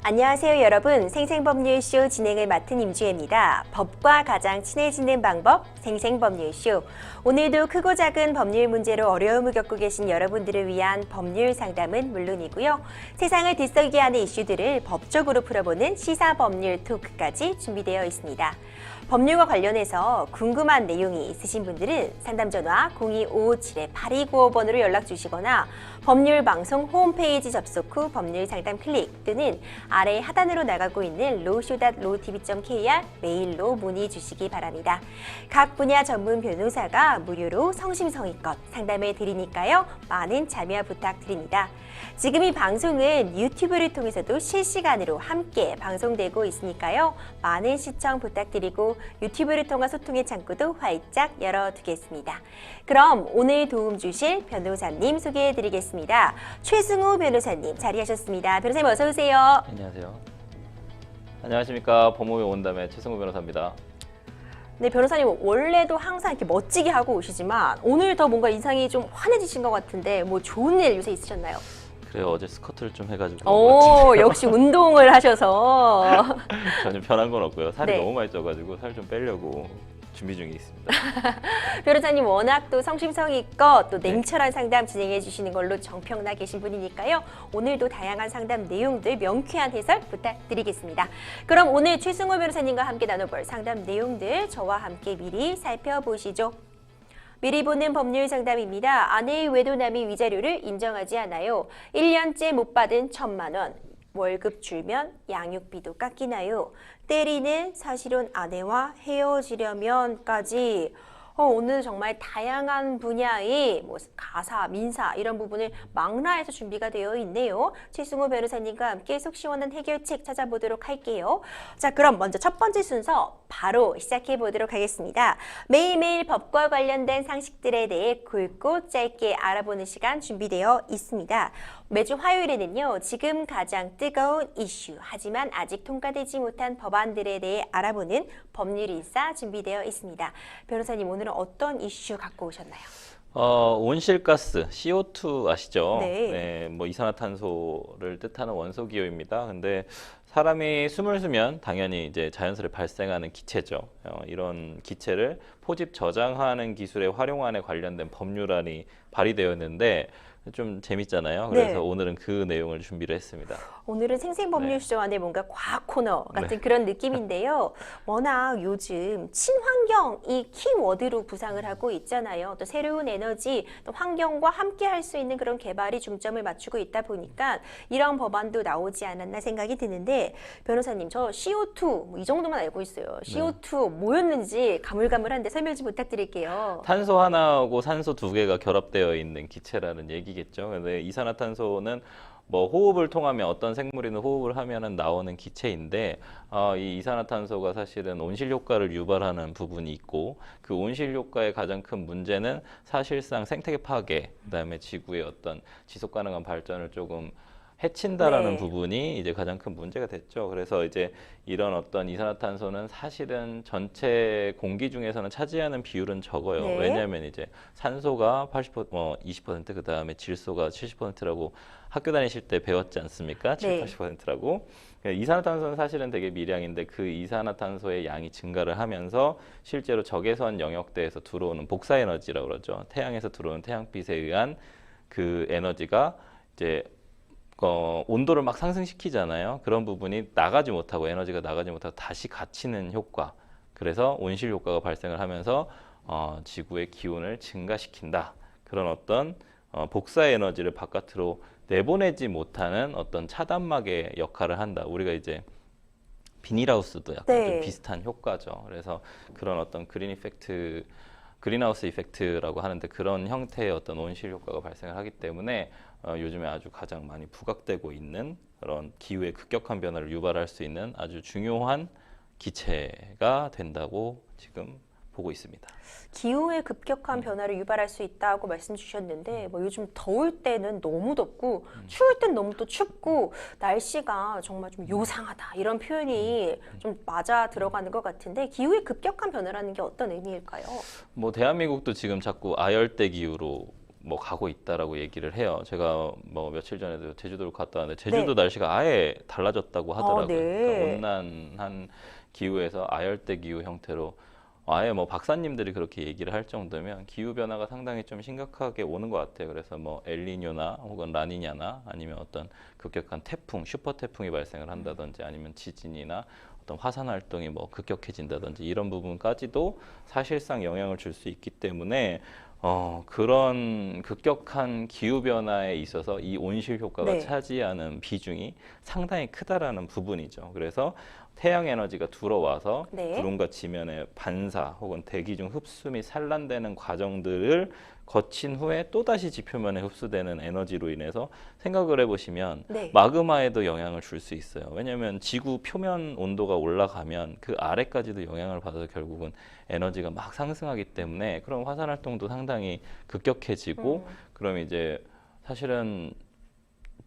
안녕하세요 여러분. 생생법률쇼 진행을 맡은 임주혜입니다. 법과 가장 친해지는 방법 생생법률쇼. 오늘도 크고 작은 법률 문제로 어려움을 겪고 계신 여러분들을 위한 법률 상담은 물론이고요. 세상을 들썩이게 하는 이슈들을 법적으로 풀어보는 시사법률 토크까지 준비되어 있습니다. 법률과 관련해서 궁금한 내용이 있으신 분들은 상담전화 02557-8295번으로 연락 주시거나 법률방송 홈페이지 접속 후 법률상담 클릭 또는 아래 하단으로 나가고 있는 law.lowtv.kr 메일로 문의 주시기 바랍니다. 각 분야 전문 변호사가 무료로 성심성의껏 상담해 드리니까요. 많은 참여 부탁드립니다. 지금 이 방송은 유튜브를 통해서도 실시간으로 함께 방송되고 있으니까요. 많은 시청 부탁드리고 유튜브를 통한 소통의 창구도 활짝 열어두겠습니다. 그럼 오늘 도움 주실 변호사님 소개해 드리겠습니다. 최승우 변호사님 자리하셨습니다. 변호사님 어서 오세요. 안녕하세요. 안녕하십니까. 법무부 원담의 최승우 변호사입니다. 네, 변호사님 원래도 항상 이렇게 멋지게 하고 오시지만 오늘 더 뭔가 인상이 좀 환해지신 것 같은데 뭐 좋은 일 요새 있으셨나요? 그래요. 어제 스쿼트를 좀 해가지고 오, 역시 운동을 하셔서 전혀 변한 건 없고요. 살이 네. 너무 많이 쪄가지고 살 좀 빼려고 준비 중에 있습니다. 변호사님 워낙 또 성심성의껏 또 네. 냉철한 상담 진행해 주시는 걸로 정평나 계신 분이니까요. 오늘도 다양한 상담 내용들 명쾌한 해설 부탁드리겠습니다. 그럼 오늘 최승호 변호사님과 함께 나눠볼 상담 내용들 저와 함께 미리 살펴보시죠. 미리 보는 법률 상담입니다. 아내의 외도남이 위자료를 인정하지 않아요. 1년째 못 받은 1,000만 원. 월급 줄면 양육비도 깎이나요? 때리는 사실혼 아내와 헤어지려면까지 오늘 정말 다양한 분야의 뭐 가사, 민사 이런 부분을 망라해서 준비가 되어 있네요. 최승호 변호사님과 함께 속 시원한 해결책 찾아보도록 할게요. 자, 그럼 먼저 첫 번째 순서 바로 시작해 보도록 하겠습니다. 매일매일 법과 관련된 상식들에 대해 굵고 짧게 알아보는 시간 준비되어 있습니다. 매주 화요일에는요, 지금 가장 뜨거운 이슈, 하지만 아직 통과되지 못한 법안들에 대해 알아보는 법률인싸 준비되어 있습니다. 변호사님, 오늘은 어떤 이슈 갖고 오셨나요? 온실가스, CO2 아시죠? 네. 뭐 이산화탄소를 뜻하는 원소 기호입니다. 근데 사람이 숨을 쉬면 당연히 이제 자연스레 발생하는 기체죠. 이런 기체를 포집 저장하는 기술의 활용안에 관련된 법률안이 발의되었는데 좀 재밌잖아요. 그래서 네. 오늘은 그 내용을 준비를 했습니다. 오늘은 생생법률쇼 안에 뭔가 과학 코너 같은 그런 느낌인데요. 워낙 요즘 친환경이 키워드로 부상을 하고 있잖아요. 또 새로운 에너지, 또 환경과 함께 할 수 있는 그런 개발이 중점을 맞추고 있다 보니까 이런 법안도 나오지 않았나 생각이 드는데 변호사님, 저 CO2 뭐 이 정도만 알고 있어요. CO2 뭐였는지 가물가물한데 설명 좀 부탁드릴게요. 탄소 하나하고 산소 두 개가 결합되어 있는 기체라는 얘기겠죠. 근데 이산화탄소는 뭐 호흡을 통하면 어떤 생물이든 호흡을 하면은 나오는 기체인데 이 이산화탄소가 사실은 온실 효과를 유발하는 부분이 있고 그 온실 효과의 가장 큰 문제는 사실상 생태계 파괴, 그다음에 지구의 어떤 지속 가능한 발전을 조금 해친다라는 네. 부분이 이제 가장 큰 문제가 됐죠. 그래서 이제 이런 어떤 이산화탄소는 사실은 전체 공기 중에서는 차지하는 비율은 적어요. 네. 왜냐하면 이제 산소가 80%, 20%, 그 다음에 질소가 70%라고 학교 다니실 때 배웠지 않습니까? 네. 70~80%라고. 이산화탄소는 사실은 되게 미량인데 그 이산화탄소의 양이 증가를 하면서 실제로 적외선 영역대에서 들어오는 복사 에너지라고 그러죠. 태양에서 들어오는 태양빛에 의한 그 에너지가 이제 온도를 막 상승시키잖아요. 그런 부분이 나가지 못하고 에너지가 나가지 못하고 다시 갇히는 효과. 그래서 온실 효과가 발생을 하면서 지구의 기온을 증가시킨다. 그런 어떤 복사 에너지를 바깥으로 내보내지 못하는 어떤 차단막의 역할을 한다. 우리가 이제 비닐하우스도 약간 네. 좀 비슷한 효과죠. 그래서 그런 어떤 그린하우스 이펙트라고 하는데 그런 형태의 어떤 온실 효과가 발생을 하기 때문에 요즘에 아주 가장 많이 부각되고 있는 그런 기후의 급격한 변화를 유발할 수 있는 아주 중요한 기체가 된다고 지금 보고 있습니다. 기후의 급격한 변화를 유발할 수 있다고 말씀 주셨는데 뭐 요즘 더울 때는 너무 덥고 추울 땐 너무 또 춥고 날씨가 정말 좀 요상하다 이런 표현이 좀 맞아 들어가는 것 같은데 기후의 급격한 변화라는 게 어떤 의미일까요? 뭐 대한민국도 지금 자꾸 아열대 기후로 뭐 가고 있다라고 얘기를 해요. 제가 뭐 며칠 전에도 제주도를 갔다 왔는데 제주도 날씨가 아예 달라졌다고 하더라고요. 그러니까 온난한 기후에서 아열대 기후 형태로 아예 뭐 박사님들이 그렇게 얘기를 할 정도면 기후 변화가 상당히 좀 심각하게 오는 것 같아요. 그래서 뭐 엘니뇨나 혹은 라니냐나 아니면 어떤 급격한 태풍, 슈퍼 태풍이 발생을 한다든지 아니면 지진이나 어떤 화산 활동이 뭐 급격해진다든지 이런 부분까지도 사실상 영향을 줄 수 있기 때문에 그런 급격한 기후 변화에 있어서 이 온실 효과가 차지하는 비중이 상당히 크다라는 부분이죠. 그래서 태양 에너지가 들어와서 구름과 지면의 반사 혹은 대기 중 흡수 및 산란되는 과정들을 거친 후에 또다시 지표면에 흡수되는 에너지로 인해서 생각을 해보시면 마그마에도 영향을 줄 수 있어요. 왜냐하면 지구 표면 온도가 올라가면 그 아래까지도 영향을 받아서 결국은 에너지가 막 상승하기 때문에 그런 화산 활동도 상당히 급격해지고 그럼 이제 사실은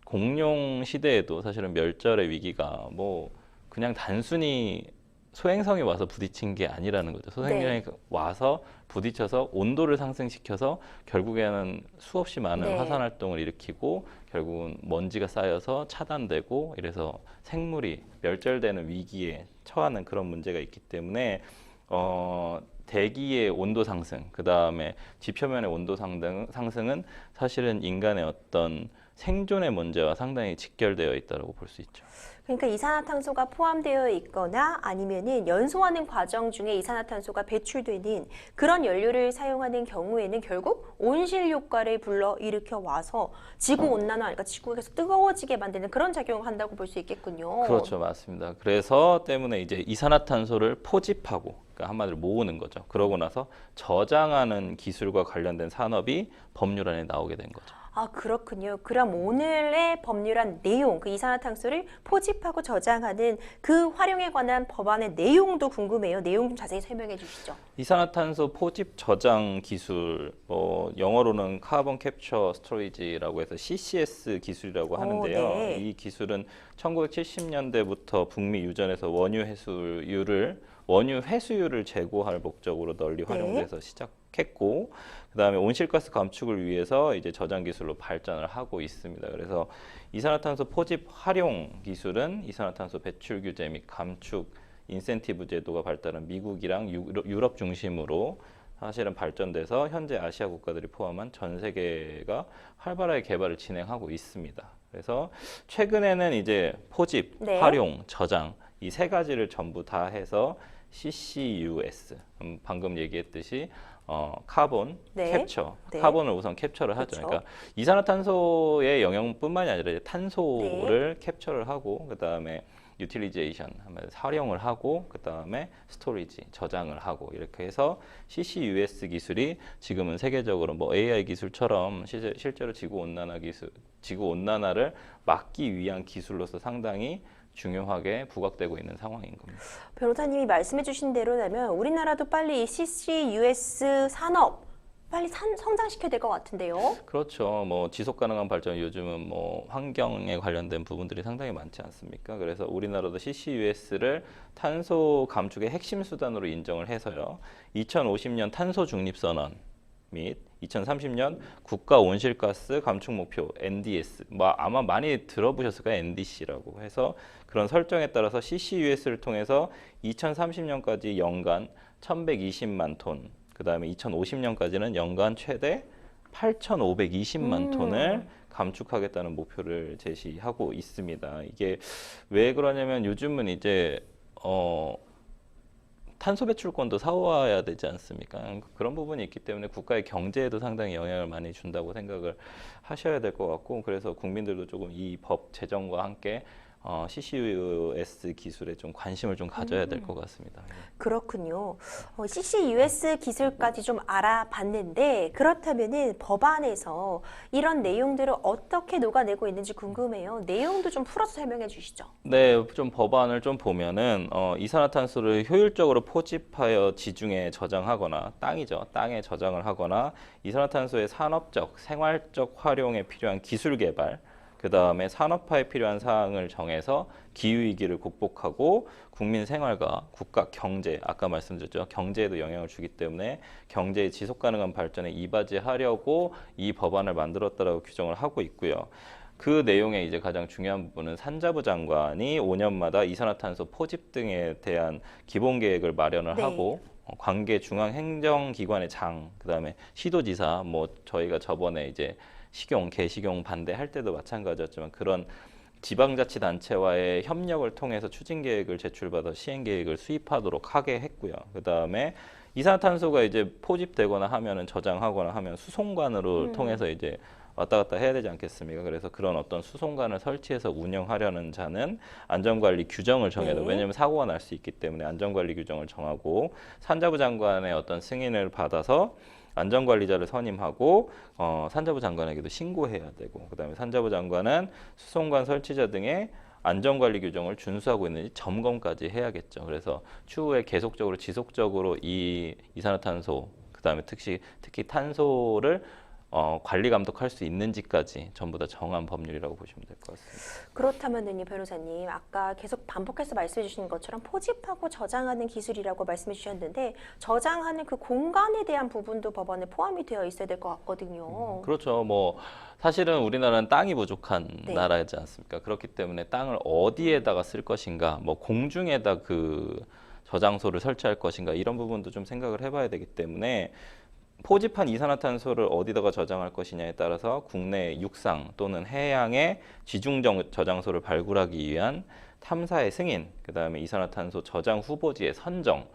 공룡 시대에도 사실은 멸절의 위기가 뭐 그냥 단순히 소행성이 와서 부딪힌 게 아니라는 거죠. 소행성이 와서 부딪혀서 온도를 상승시켜서 결국에는 수없이 많은 화산 활동을 일으키고 결국은 먼지가 쌓여서 차단되고 이래서 생물이 멸절되는 위기에 처하는 그런 문제가 있기 때문에 대기의 온도 상승, 그 다음에 지표면의 온도 상승은 사실은 인간의 어떤 생존의 문제와 상당히 직결되어 있다고 볼 수 있죠. 그러니까 이산화탄소가 포함되어 있거나 아니면은 연소하는 과정 중에 이산화탄소가 배출되는 그런 연료를 사용하는 경우에는 결국 온실 효과를 불러 일으켜 와서 지구 온난화, 그러니까 지구가 계속 뜨거워지게 만드는 그런 작용을 한다고 볼 수 있겠군요. 그렇죠, 맞습니다. 그래서 때문에 이제 이산화탄소를 포집하고, 그러니까 한마디로 모으는 거죠. 그러고 나서 저장하는 기술과 관련된 산업이 법률안에 나오게 된 거죠. 아, 그렇군요. 그럼 오늘의 법률안 내용, 그 이산화탄소를 포집하고 저장하는 그 활용에 관한 법안의 내용도 궁금해요. 내용 좀 자세히 설명해 주시죠. 이산화탄소 포집 저장 기술, 영어로는 카본 캡처 스토리지라고 해서 CCS 기술이라고 하는데요. 이 기술은 1970년대부터 북미 유전에서 원유 회수율을 제고할 목적으로 널리 활용돼서 시작했고, 그다음에 온실가스 감축을 위해서 이제 저장 기술로 발전을 하고 있습니다. 그래서 이산화탄소 포집 활용 기술은 이산화탄소 배출 규제 및 감축 인센티브 제도가 발달한 미국이랑 유럽 중심으로 사실은 발전돼서 현재 아시아 국가들이 포함한 전 세계가 활발하게 개발을 진행하고 있습니다. 그래서 최근에는 이제 포집, 활용, 저장 이 세 가지를 전부 다 해서 CCUS, 방금 얘기했듯이 카본 캡처, 카본을 우선 캡처를 하죠. 그러니까 이산화탄소의 영역뿐만이 아니라 탄소를 캡처를 하고 그 다음에 유틸리제이션 하면 활용을 하고 그 다음에 스토리지 저장을 하고 이렇게 해서 CCUS 기술이 지금은 세계적으로 뭐 AI 기술처럼 실제로 지구 온난화를 막기 위한 기술로서 상당히 중요하게 부각되고 있는 상황인 겁니다. 변호사님이 말씀해 주신 대로라면 우리나라도 빨리 이 CCUS 산업 빨리 성장시켜야 될 것 같은데요. 그렇죠. 뭐 지속 가능한 발전 요즘은 뭐 환경에 관련된 부분들이 상당히 많지 않습니까? 그래서 우리나라도 CCUS를 탄소 감축의 핵심 수단으로 인정을 해서요. 2050년 탄소 중립 선언 및 2030년 국가 온실가스 감축 목표 NDS, 아마 많이 들어보셨을 거예요. NDC라고 해서 그런 설정에 따라서 CCUS를 통해서 2030년까지 연간 1,120만 톤, 그 다음에 2050년까지는 연간 최대 8,520만 톤을 감축하겠다는 목표를 제시하고 있습니다. 이게 왜 그러냐면 요즘은 이제 탄소 배출권도 사와야 되지 않습니까? 그런 부분이 있기 때문에 국가의 경제에도 상당히 영향을 많이 준다고 생각을 하셔야 될 것 같고, 그래서 국민들도 조금 이 법 제정과 함께 CCUS 기술에 좀 관심을 좀 가져야 될 것 같습니다. 그렇군요. CCUS 기술까지 좀 알아봤는데 그렇다면은 법안에서 이런 내용들을 어떻게 녹아내고 있는지 궁금해요. 내용도 좀 풀어서 설명해 주시죠. 네, 좀 법안을 좀 보면은 이산화탄소를 효율적으로 포집하여 지중해에 저장하거나 땅에 저장을 하거나 이산화탄소의 산업적, 생활적 활용에 필요한 기술 개발, 그 다음에 산업화에 필요한 사항을 정해서 기후위기를 극복하고 국민 생활과 국가 경제, 아까 말씀드렸죠. 경제에도 영향을 주기 때문에 경제의 지속 가능한 발전에 이바지하려고 이 법안을 만들었다라고 규정을 하고 있고요. 그 내용의 이제 가장 중요한 부분은 산자부 장관이 5년마다 이산화탄소 포집 등에 대한 기본 계획을 마련을 네. 하고 관계 중앙 행정기관의 장, 그다음에 시도지사, 뭐 저희가 저번에 이제 개식용 반대할 때도 마찬가지였지만 그런 지방자치단체와의 협력을 통해서 추진 계획을 제출받아 시행 계획을 수립하도록 하게 했고요. 그다음에 이산화탄소가 이제 포집되거나 하면은 저장하거나 하면 수송관으로 통해서 이제 왔다 갔다 해야 되지 않겠습니까? 그래서 그런 어떤 수송관을 설치해서 운영하려는 자는 안전관리 규정을 정해야 돼요. 네. 왜냐하면 사고가 날 수 있기 때문에 안전관리 규정을 정하고 산자부 장관의 어떤 승인을 받아서 안전관리자를 선임하고 산자부 장관에게도 신고해야 되고 그다음에 산자부 장관은 수송관 설치자 등의 안전관리 규정을 준수하고 있는지 점검까지 해야겠죠. 그래서 추후에 계속적으로 지속적으로 이 이산화탄소 그다음에 특히 탄소를 관리 감독할 수 있는지까지 전부 다 정한 법률이라고 보시면 될 것 같습니다. 그렇다면은요, 변호사님, 아까 계속 반복해서 말씀해 주신 것처럼 포집하고 저장하는 기술이라고 말씀해 주셨는데 저장하는 그 공간에 대한 부분도 법안에 포함이 되어 있어야 될 것 같거든요. 그렇죠. 뭐 사실은 우리나라는 땅이 부족한 네. 나라이지 않습니까? 그렇기 때문에 땅을 어디에다가 쓸 것인가, 뭐 공중에다 그 저장소를 설치할 것인가 이런 부분도 좀 생각을 해봐야 되기 때문에 포집한 이산화탄소를 어디다가 저장할 것이냐에 따라서 국내 육상 또는 해양의 지중 저장소를 발굴하기 위한 탐사의 승인, 그다음에 이산화탄소 저장 후보지의 선정.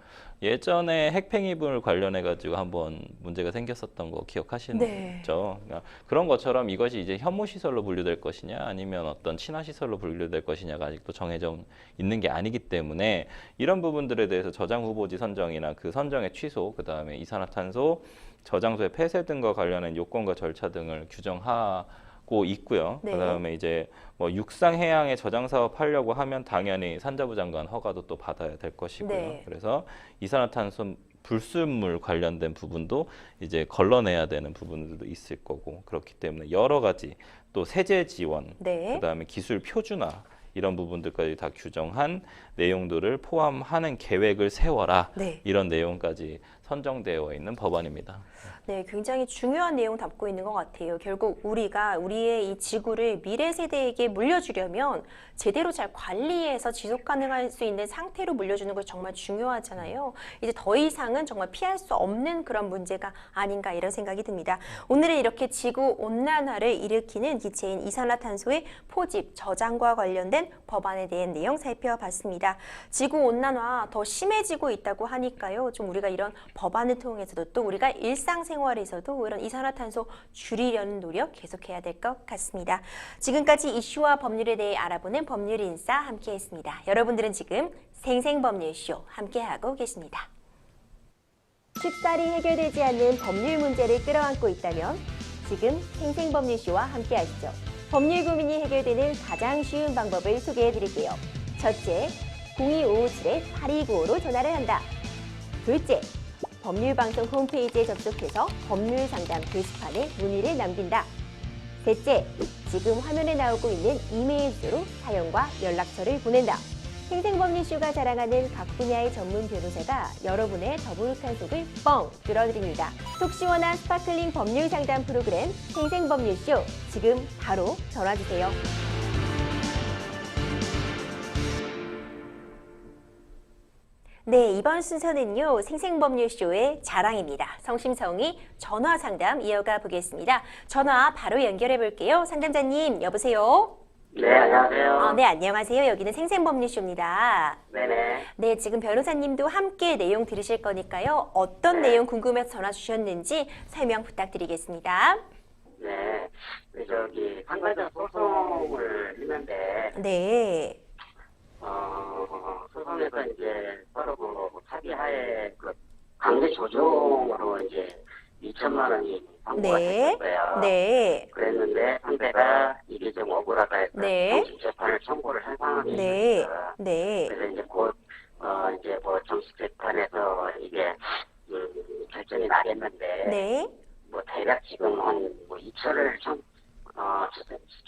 예전에 핵팽이불 관련해 가지고 한번 문제가 생겼었던 거 기억하시죠? 네. 그러니까 그런 것처럼 이것이 이제 혐오 시설로 분류될 것이냐 아니면 어떤 친화 시설로 분류될 것이냐가 아직도 정해져 있는 게 아니기 때문에 이런 부분들에 대해서 저장 후보지 선정이나 그 선정의 취소, 그다음에 이산화탄소 저장소의 폐쇄 등과 관련한 요건과 절차 등을 규정하고 있고요. 네. 그다음에 이제 뭐 육상 해양에 저장 사업 하려고 하면 당연히 산자부 장관 허가도 또 받아야 될 것이고요. 네. 그래서 이산화탄소 불순물 관련된 부분도 이제 걸러내야 되는 부분들도 있을 거고 그렇기 때문에 여러 가지 또 세제 지원, 네. 그다음에 기술 표준화 이런 부분들까지 다 규정한 내용들을 포함하는 계획을 세워라. 네. 이런 내용까지 선정되어 있는 법안입니다. 네, 굉장히 중요한 내용 담고 있는 것 같아요. 결국 우리가 우리의 이 지구를 미래 세대에게 물려주려면 제대로 잘 관리해서 지속 가능할 수 있는 상태로 물려주는 것 정말 중요하잖아요. 이제 더 이상은 정말 피할 수 없는 그런 문제가 아닌가 이런 생각이 듭니다. 오늘은 이렇게 지구 온난화를 일으키는 기체인 이산화탄소의 포집, 저장과 관련된 법안에 대한 내용 살펴봤습니다. 지구 온난화 더 심해지고 있다고 하니까요. 좀 우리가 이런 법안을 통해서도 또 우리가 일상생활에서도 이런 이산화탄소 줄이려는 노력 계속해야 될 것 같습니다. 지금까지 이슈와 법률에 대해 알아보는 법률인싸 함께했습니다. 여러분들은 지금 생생법률쇼 함께하고 계십니다. 쉽사리 해결되지 않는 법률 문제를 끌어안고 있다면 지금 생생법률쇼와 함께하시죠. 법률 고민이 해결되는 가장 쉬운 방법을 소개해드릴게요. 첫째, 02-557-8295로 전화를 한다. 둘째, 법률방송 홈페이지에 접속해서 법률상담 게시판에 문의를 남긴다. 셋째, 지금 화면에 나오고 있는 이메일 주소로 사연과 연락처를 보낸다. 생생법률쇼가 자랑하는 각 분야의 전문 변호사가 여러분의 더부룩한 속을 뻥 뚫어드립니다. 속 시원한 스파클링 법률 상담 프로그램 생생법률쇼, 지금 바로 전화주세요. 네, 이번 순서는요, 생생법률쇼의 자랑입니다. 성심성의 전화상담 이어가 보겠습니다. 전화 바로 연결해 볼게요. 상담자님, 여보세요? 네, 안녕하세요. 네, 안녕하세요. 여기는 생생법률쇼입니다. 네네. 네, 지금 변호사님도 함께 내용 들으실 거니까요. 어떤 내용 궁금해서 전화 주셨는지 설명 부탁드리겠습니다. 네. 상가적 소송을 했는데, 네, 소송에서 이제 서로 합의하에 강제 조정으로 이제 2천만 원이 선고가 네, 됐었어요. 네, 그랬는데 상대가 이게 좀 억울하다 해서 네. 정식 재판을 청구를 한 상황이 네, 있어요. 네, 그래서 이제 곧 정식 재판에서 이게 결정이 나겠는데, 네, 대략 지금 한 2천을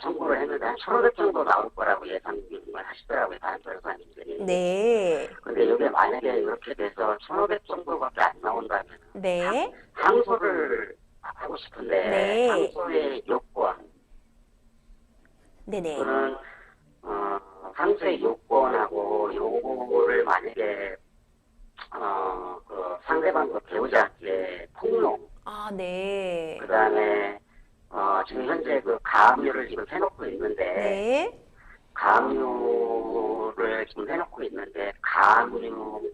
청구를 했는데 한 1,500 정도 나올 거라고 예상을 하시더라고요, 다른 변호사님들이. 네. 근데 이게 만약에 이렇게 돼서 1,500 정도밖에 안 나온다면 네. 항소를 하고 싶은데 네. 항소의 요건 네네. 또는 항소의 요건하고 요거를 만약에 그 상대방 그 배우자의 폭로 아, 네. 그다음에 지금 현재 그 가압류를 지금 해놓고 있는데 네. 가압류를 지금 해놓고 있는데 가압류의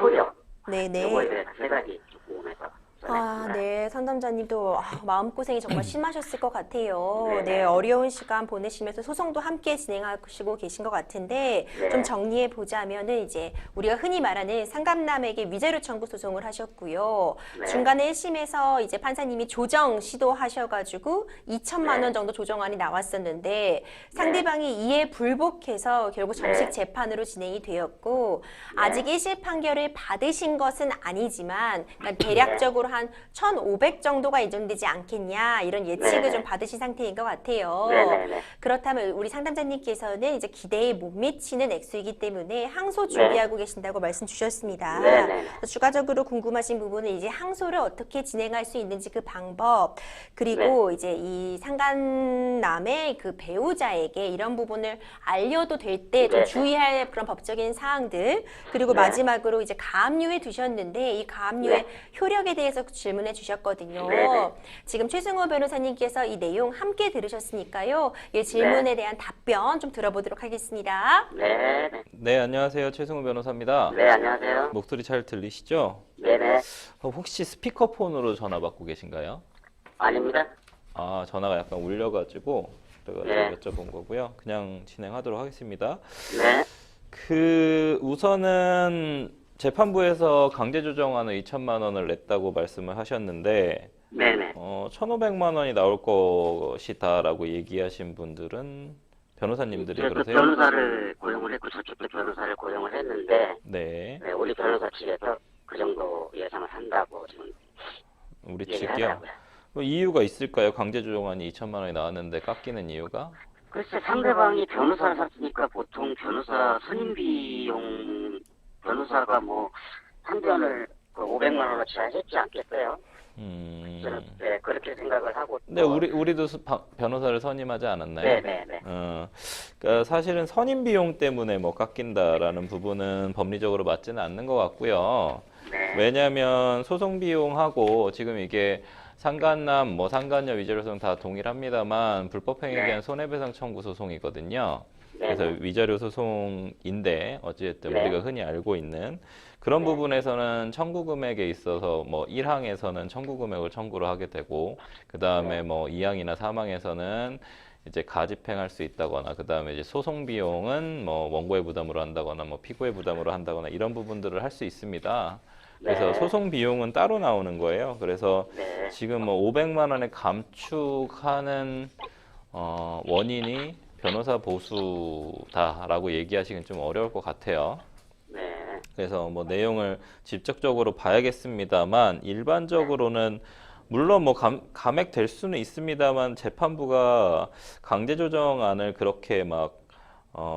효력 네네. 요거에 대해서 세 가지 궁금해서 아, 네. 상담자님도 마음고생이 정말 심하셨을 것 같아요. 네. 네, 어려운 시간 보내시면서 소송도 함께 진행하시고 계신 것 같은데 네. 좀 정리해 보자면은 이제 우리가 흔히 말하는 상감남에게 위자료 청구 소송을 하셨고요. 네. 중간에 1심에서 이제 판사님이 조정 시도하셔가지고 2천만 원 정도 조정안이 나왔었는데 상대방이 이에 불복해서 결국 정식 네. 재판으로 진행이 되었고 아직 1심 판결을 받으신 것은 아니지만 그러니까 대략적으로 한 1,500 정도가 예정되지 않겠냐 이런 예측을 네. 좀 받으신 상태인 것 같아요. 네네네. 그렇다면 우리 상담자님께서는 이제 기대에 못 미치는 액수이기 때문에 항소 준비하고 계신다고 말씀 주셨습니다. 네네. 그래서 추가적으로 궁금하신 부분은 이제 항소를 어떻게 진행할 수 있는지 그 방법 그리고 이제 이 상간남의 그 배우자에게 이런 부분을 알려도 될 때 좀 네. 주의할 그런 법적인 사항들 그리고 네. 마지막으로 이제 가압류에 두셨는데 이 가압류의 효력에 대해서 질문해 주셨거든요. 네네. 지금 최승호 변호사님께서 이 내용 함께 들으셨으니까요. 이 질문에 대한 답변 좀 들어보도록 하겠습니다. 네네. 네, 안녕하세요. 최승우 변호사입니다. 네, 안녕하세요. 목소리 잘 들리시죠? 네네. 혹시 스피커폰으로 전화 받고 계신가요? 아닙니다. 아, 전화가 약간 울려가지고 네. 여쭤본 거고요. 그냥 진행하도록 하겠습니다. 네. 우선은 재판부에서 강제조정안을 2천만 원을 냈다고 말씀을 하셨는데 네네. 1,500만 원이 나올 것이다라고 얘기하신 분들은 변호사님들이 그 그러세요? 변호사를 고용을 했고 저쪽도 변호사를 고용을 했는데 네, 네, 우리 변호사 측에서 그 정도 예상을 한다고 지금 우리 얘기를 측이요. 하더라고요. 뭐 이유가 있을까요? 강제조정안이 2천만 원이 나왔는데 깎이는 이유가? 글쎄 상대방이 변호사를 샀으니까 보통 변호사 선임 비용 변호사가 뭐 한 변을 500만 원어치 하셨지 않겠어요? 저는 네, 그렇게 생각을 하고. 근데 우리도 변호사를 선임하지 않았나요? 네네네. 그러니까 사실은 선임 비용 때문에 뭐 깎인다라는 부분은 법리적으로 맞지는 않는 것 같고요. 네. 왜냐하면 소송 비용하고 지금 이게 상간남, 뭐 상간녀 위자료 소송 다 동일합니다만 불법행위에 대한 손해배상 청구 소송이거든요. 그래서 위자료 소송인데 어찌됐든 네. 우리가 흔히 알고 있는 그런 부분에서는 청구 금액에 있어서 뭐 1항에서는 청구 금액을 청구를 하게 되고 그 다음에 뭐 2항이나 3항에서는 이제 가집행할 수 있다거나 그 다음에 이제 소송 비용은 뭐 원고의 부담으로 한다거나 뭐 피고의 부담으로 한다거나 이런 부분들을 할 수 있습니다. 그래서 네. 소송 비용은 따로 나오는 거예요. 그래서 네. 지금 뭐 500만 원에 감축하는 원인이 변호사 보수다라고 얘기하시긴 좀 어려울 것 같아요. 네. 그래서 뭐 내용을 직접적으로 봐야겠습니다만 일반적으로는 물론 뭐 감액 될 수는 있습니다만 재판부가 강제조정안을 그렇게 막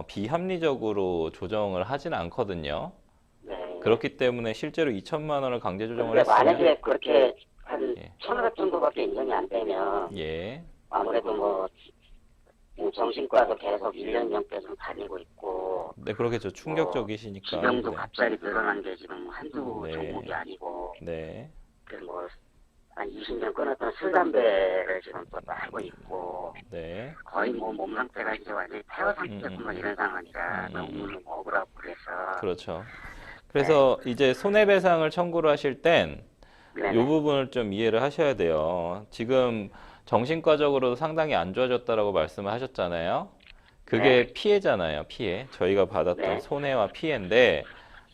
비합리적으로 조정을 하진 않거든요. 네. 그렇기 때문에 실제로 2천만 원을 강제조정을 근데 했으면 만약에 그렇게 한 예. 1,500 정도밖에 인정이 안 되면 예, 아무래도 뭐 정신과도 계속 1년 넘게 좀 다니고 있고 네 그렇겠죠. 충격적이시니까. 지병도 네. 갑자기 늘어난 게 지금 한두 네. 종목이 아니고 네, 한 20년 끊었던 술 담배를 지금 또 하고 있고 네, 거의 뭐 몸 상태가 이제 완전히 폐허 상태구만 이런 상황이라 너무 억울하고 그래서 그렇죠. 그래서 이제 손해배상을 청구를 하실 땐 이 네네. 부분을 좀 이해를 하셔야 돼요. 지금 정신과적으로도 상당히 안 좋아졌다라고 말씀을 하셨잖아요. 그게 피해잖아요, 피해. 저희가 받았던 네. 손해와 피해인데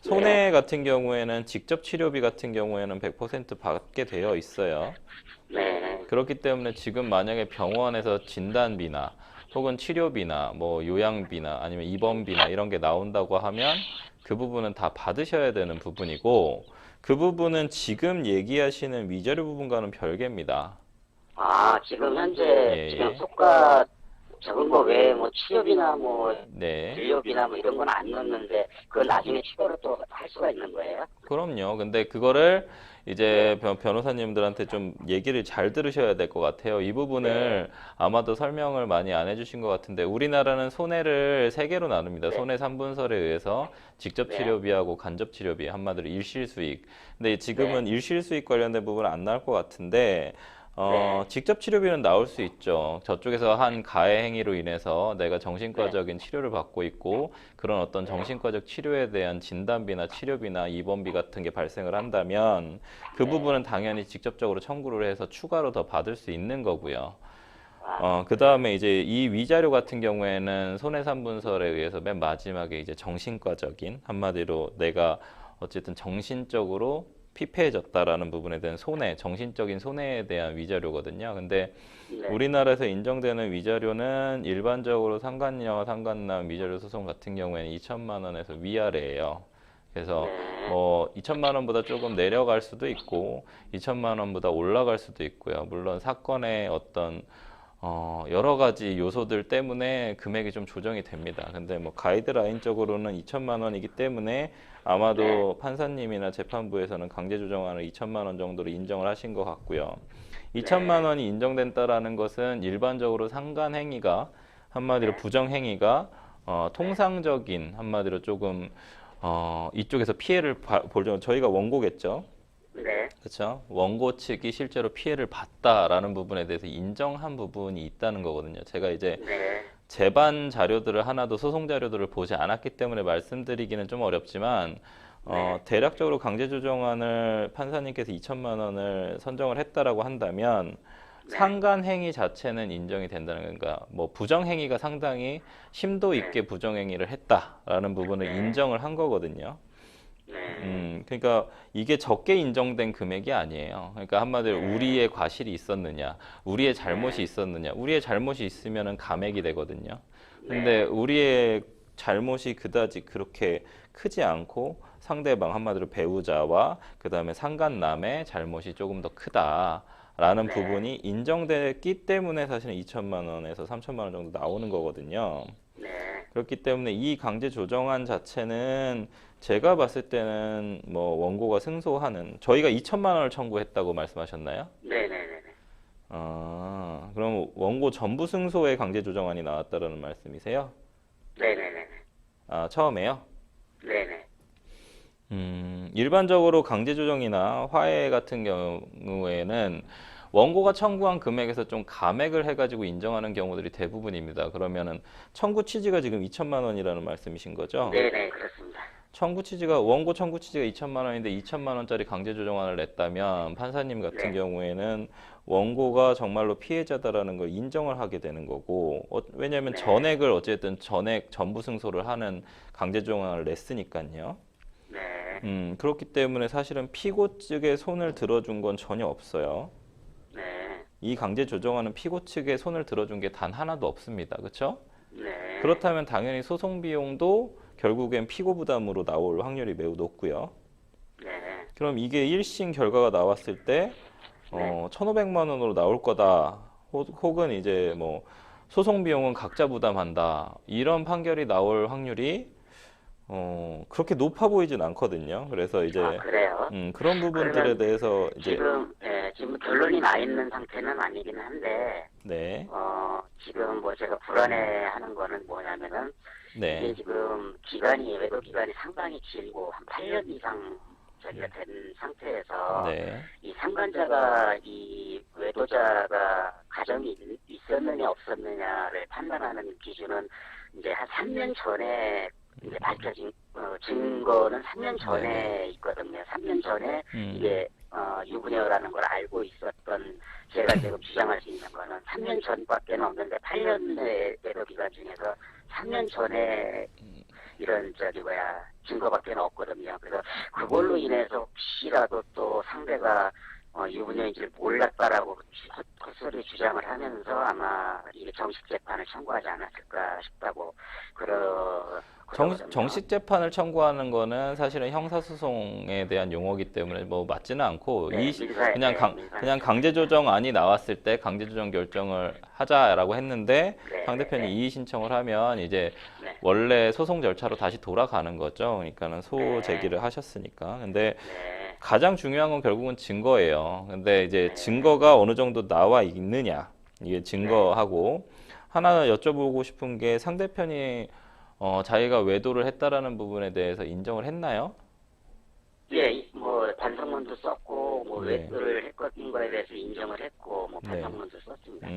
손해 같은 경우에는 직접 치료비 같은 경우에는 100% 받게 되어 있어요. 네. 그렇기 때문에 지금 만약에 병원에서 진단비나 혹은 치료비나 뭐 요양비나 아니면 입원비나 이런 게 나온다고 하면 그 부분은 다 받으셔야 되는 부분이고 그 부분은 지금 얘기하시는 위자료 부분과는 별개입니다. 지금 현재 예, 지금 예. 효과 적은 거 외에 뭐 치료비나 뭐 네. 진료비나 뭐 이런 건 안 넣는데 그걸 나중에 추가로 또 할 수가 있는 거예요? 그럼요. 근데 그거를 이제 변호사님들한테 좀 얘기를 잘 들으셔야 될 것 같아요. 이 부분을 아마도 설명을 많이 안 해주신 것 같은데 우리나라는 손해를 세 개로 나눕니다. 네. 손해 3분설에 의해서 직접 네. 치료비하고 간접 치료비, 한마디로 일실수익. 근데 지금은 네. 일실수익 관련된 부분은 안 나올 것 같은데 네. 직접 치료비는 나올 수 있죠. 저쪽에서 한 가해 행위로 인해서 내가 정신과적인 치료를 받고 있고 그런 어떤 정신과적 치료에 대한 진단비나 치료비나 입원비 같은 게 발생을 한다면 그 부분은 당연히 직접적으로 청구를 해서 추가로 더 받을 수 있는 거고요. 그 다음에 이제 이 위자료 같은 경우에는 손해삼분설에 의해서 맨 마지막에 이제 정신과적인 한마디로 내가 어쨌든 정신적으로 피폐해졌다라는 부분에 대한 손해, 정신적인 손해에 대한 위자료거든요. 근데 네. 우리나라에서 인정되는 위자료는 일반적으로 상간녀, 상간남 위자료 소송 같은 경우에는 2천만 원에서 위아래예요. 그래서 뭐 2천만 원보다 조금 내려갈 수도 있고 2천만 원보다 올라갈 수도 있고요. 물론 사건의 어떤 여러 가지 요소들 때문에 금액이 좀 조정이 됩니다. 근데 뭐 가이드라인적으로는 2천만 원이기 때문에 아마도 판사님이나 재판부에서는 강제 조정안을 2천만 원 정도로 인정을 하신 것 같고요. 2천만 원이 인정된다라는 것은 일반적으로 상간 행위가 한마디로 부정 행위가 통상적인 한마디로 조금 이쪽에서 피해를 볼 정도 저희가 원고겠죠. 네. 그렇죠. 원고 측이 실제로 피해를 봤다라는 부분에 대해서 인정한 부분이 있다는 거거든요. 제가 이제 네. 재반 자료들을 하나도 소송 자료들을 보지 않았기 때문에 말씀드리기는 좀 어렵지만 대략적으로 강제조정안을 판사님께서 2천만 원을 선정을 했다라고 한다면 상간 행위 자체는 인정이 된다는 건가? 뭐 부정 행위가 상당히 심도 있게 부정 행위를 했다라는 부분을 인정을 한 거거든요. 그러니까 이게 적게 인정된 금액이 아니에요. 그러니까 한마디로 우리의 과실이 있었느냐, 우리의 잘못이 있었느냐, 우리의 잘못이 있으면은 감액이 되거든요. 근데 우리의 잘못이 그다지 그렇게 크지 않고 상대방 한마디로 배우자와 그다음에 상간남의 잘못이 조금 더 크다라는 부분이 인정됐기 때문에 사실은 2천만 원에서 3천만 원 정도 나오는 거거든요. 그렇기 때문에 이 강제 조정안 자체는 제가 봤을 때는 뭐 원고가 승소하는 저희가 2천만 원을 청구했다고 말씀하셨나요? 네네네. 그럼 원고 전부 승소의 강제 조정안이 나왔다라는 말씀이세요? 네네네. 처음에요? 네네. 일반적으로 강제 조정이나 화해 같은 경우에는 원고가 청구한 금액에서 좀 감액을 해가지고 인정하는 경우들이 대부분입니다. 그러면은 청구 취지가 지금 2천만 원이라는 말씀이신 거죠? 네네, 그렇습니다. 원고 청구 취지가 2천만 원인데 2천만 원짜리 강제 조정안을 냈다면 판사님 같은 경우에는 원고가 정말로 피해자다라는 걸 인정을 하게 되는 거고 왜냐하면 전액을 어쨌든 전액 전부 승소를 하는 강제 조정안을 냈으니까요. 그렇기 때문에 사실은 피고 측의 손을 들어준 건 전혀 없어요. 이 강제 조정안은 피고 측의 손을 들어준 게 단 하나도 없습니다. 그렇죠? 그렇다면 당연히 소송 비용도 결국엔 피고 부담으로 나올 확률이 매우 높고요. 그럼 이게 1심 결과가 나왔을 때 1,500만 원으로 나올 거다. 혹은 이제 뭐 소송 비용은 각자 부담한다. 이런 판결이 나올 확률이 그렇게 높아 보이진 않거든요. 그래서 이제 그래요? 그런 부분들에 대해서 이제 지금 결론이 나 있는 상태는 아니기는 한데 네. 지금 뭐 제가 불안해하는 거는 뭐냐면은 이게 지금 외도 기간이 상당히 길고 한 8년 이상 저기가 된 상태에서 이 상간자가 이 외도자가 가정이 있었느냐 없었느냐를 판단하는 기준은 이제 한 3년 전에 이제 밝혀진 증거는 3년 전에 있거든요. 3년 전에 이게 유부녀라는 걸 알고 있었던 제가 지금 주장할 수 있는 거는 3년 전밖에 없는데 8년의 외도 기간 중에서 3년 전에 이런 증거밖에 없거든요. 그래서 그걸로 인해서 혹시라도 또 상대가 유부녀인지를 몰랐다라고 헛소리 주장을 하면서 아마 이게 정식 재판을 청구하지 않았을까 싶다고 정식 재판을 청구하는 거는 사실은 형사소송에 대한 용어이기 때문에 뭐 맞지는 않고 네, 그냥 강제조정안이 나왔을 때 강제조정 결정을 하자라고 했는데 네, 상대편이 네. 이의 신청을 하면 이제 네. 원래 소송 절차로 다시 돌아가는 거죠. 그러니까는 네. 소 제기를 하셨으니까. 근데 네. 가장 중요한 건 결국은 증거예요. 근데 이제 네. 증거가 어느 정도 나와 있느냐 이게 증거하고 하나 여쭤보고 싶은 게 상대편이 자기가 외도를 했다라는 부분에 대해서 인정을 했나요? 예, 뭐 반성문도 썼고 뭐 네. 외도를 했던 거에 대해서 인정을 했고 뭐 네. 반성문도 썼습니다.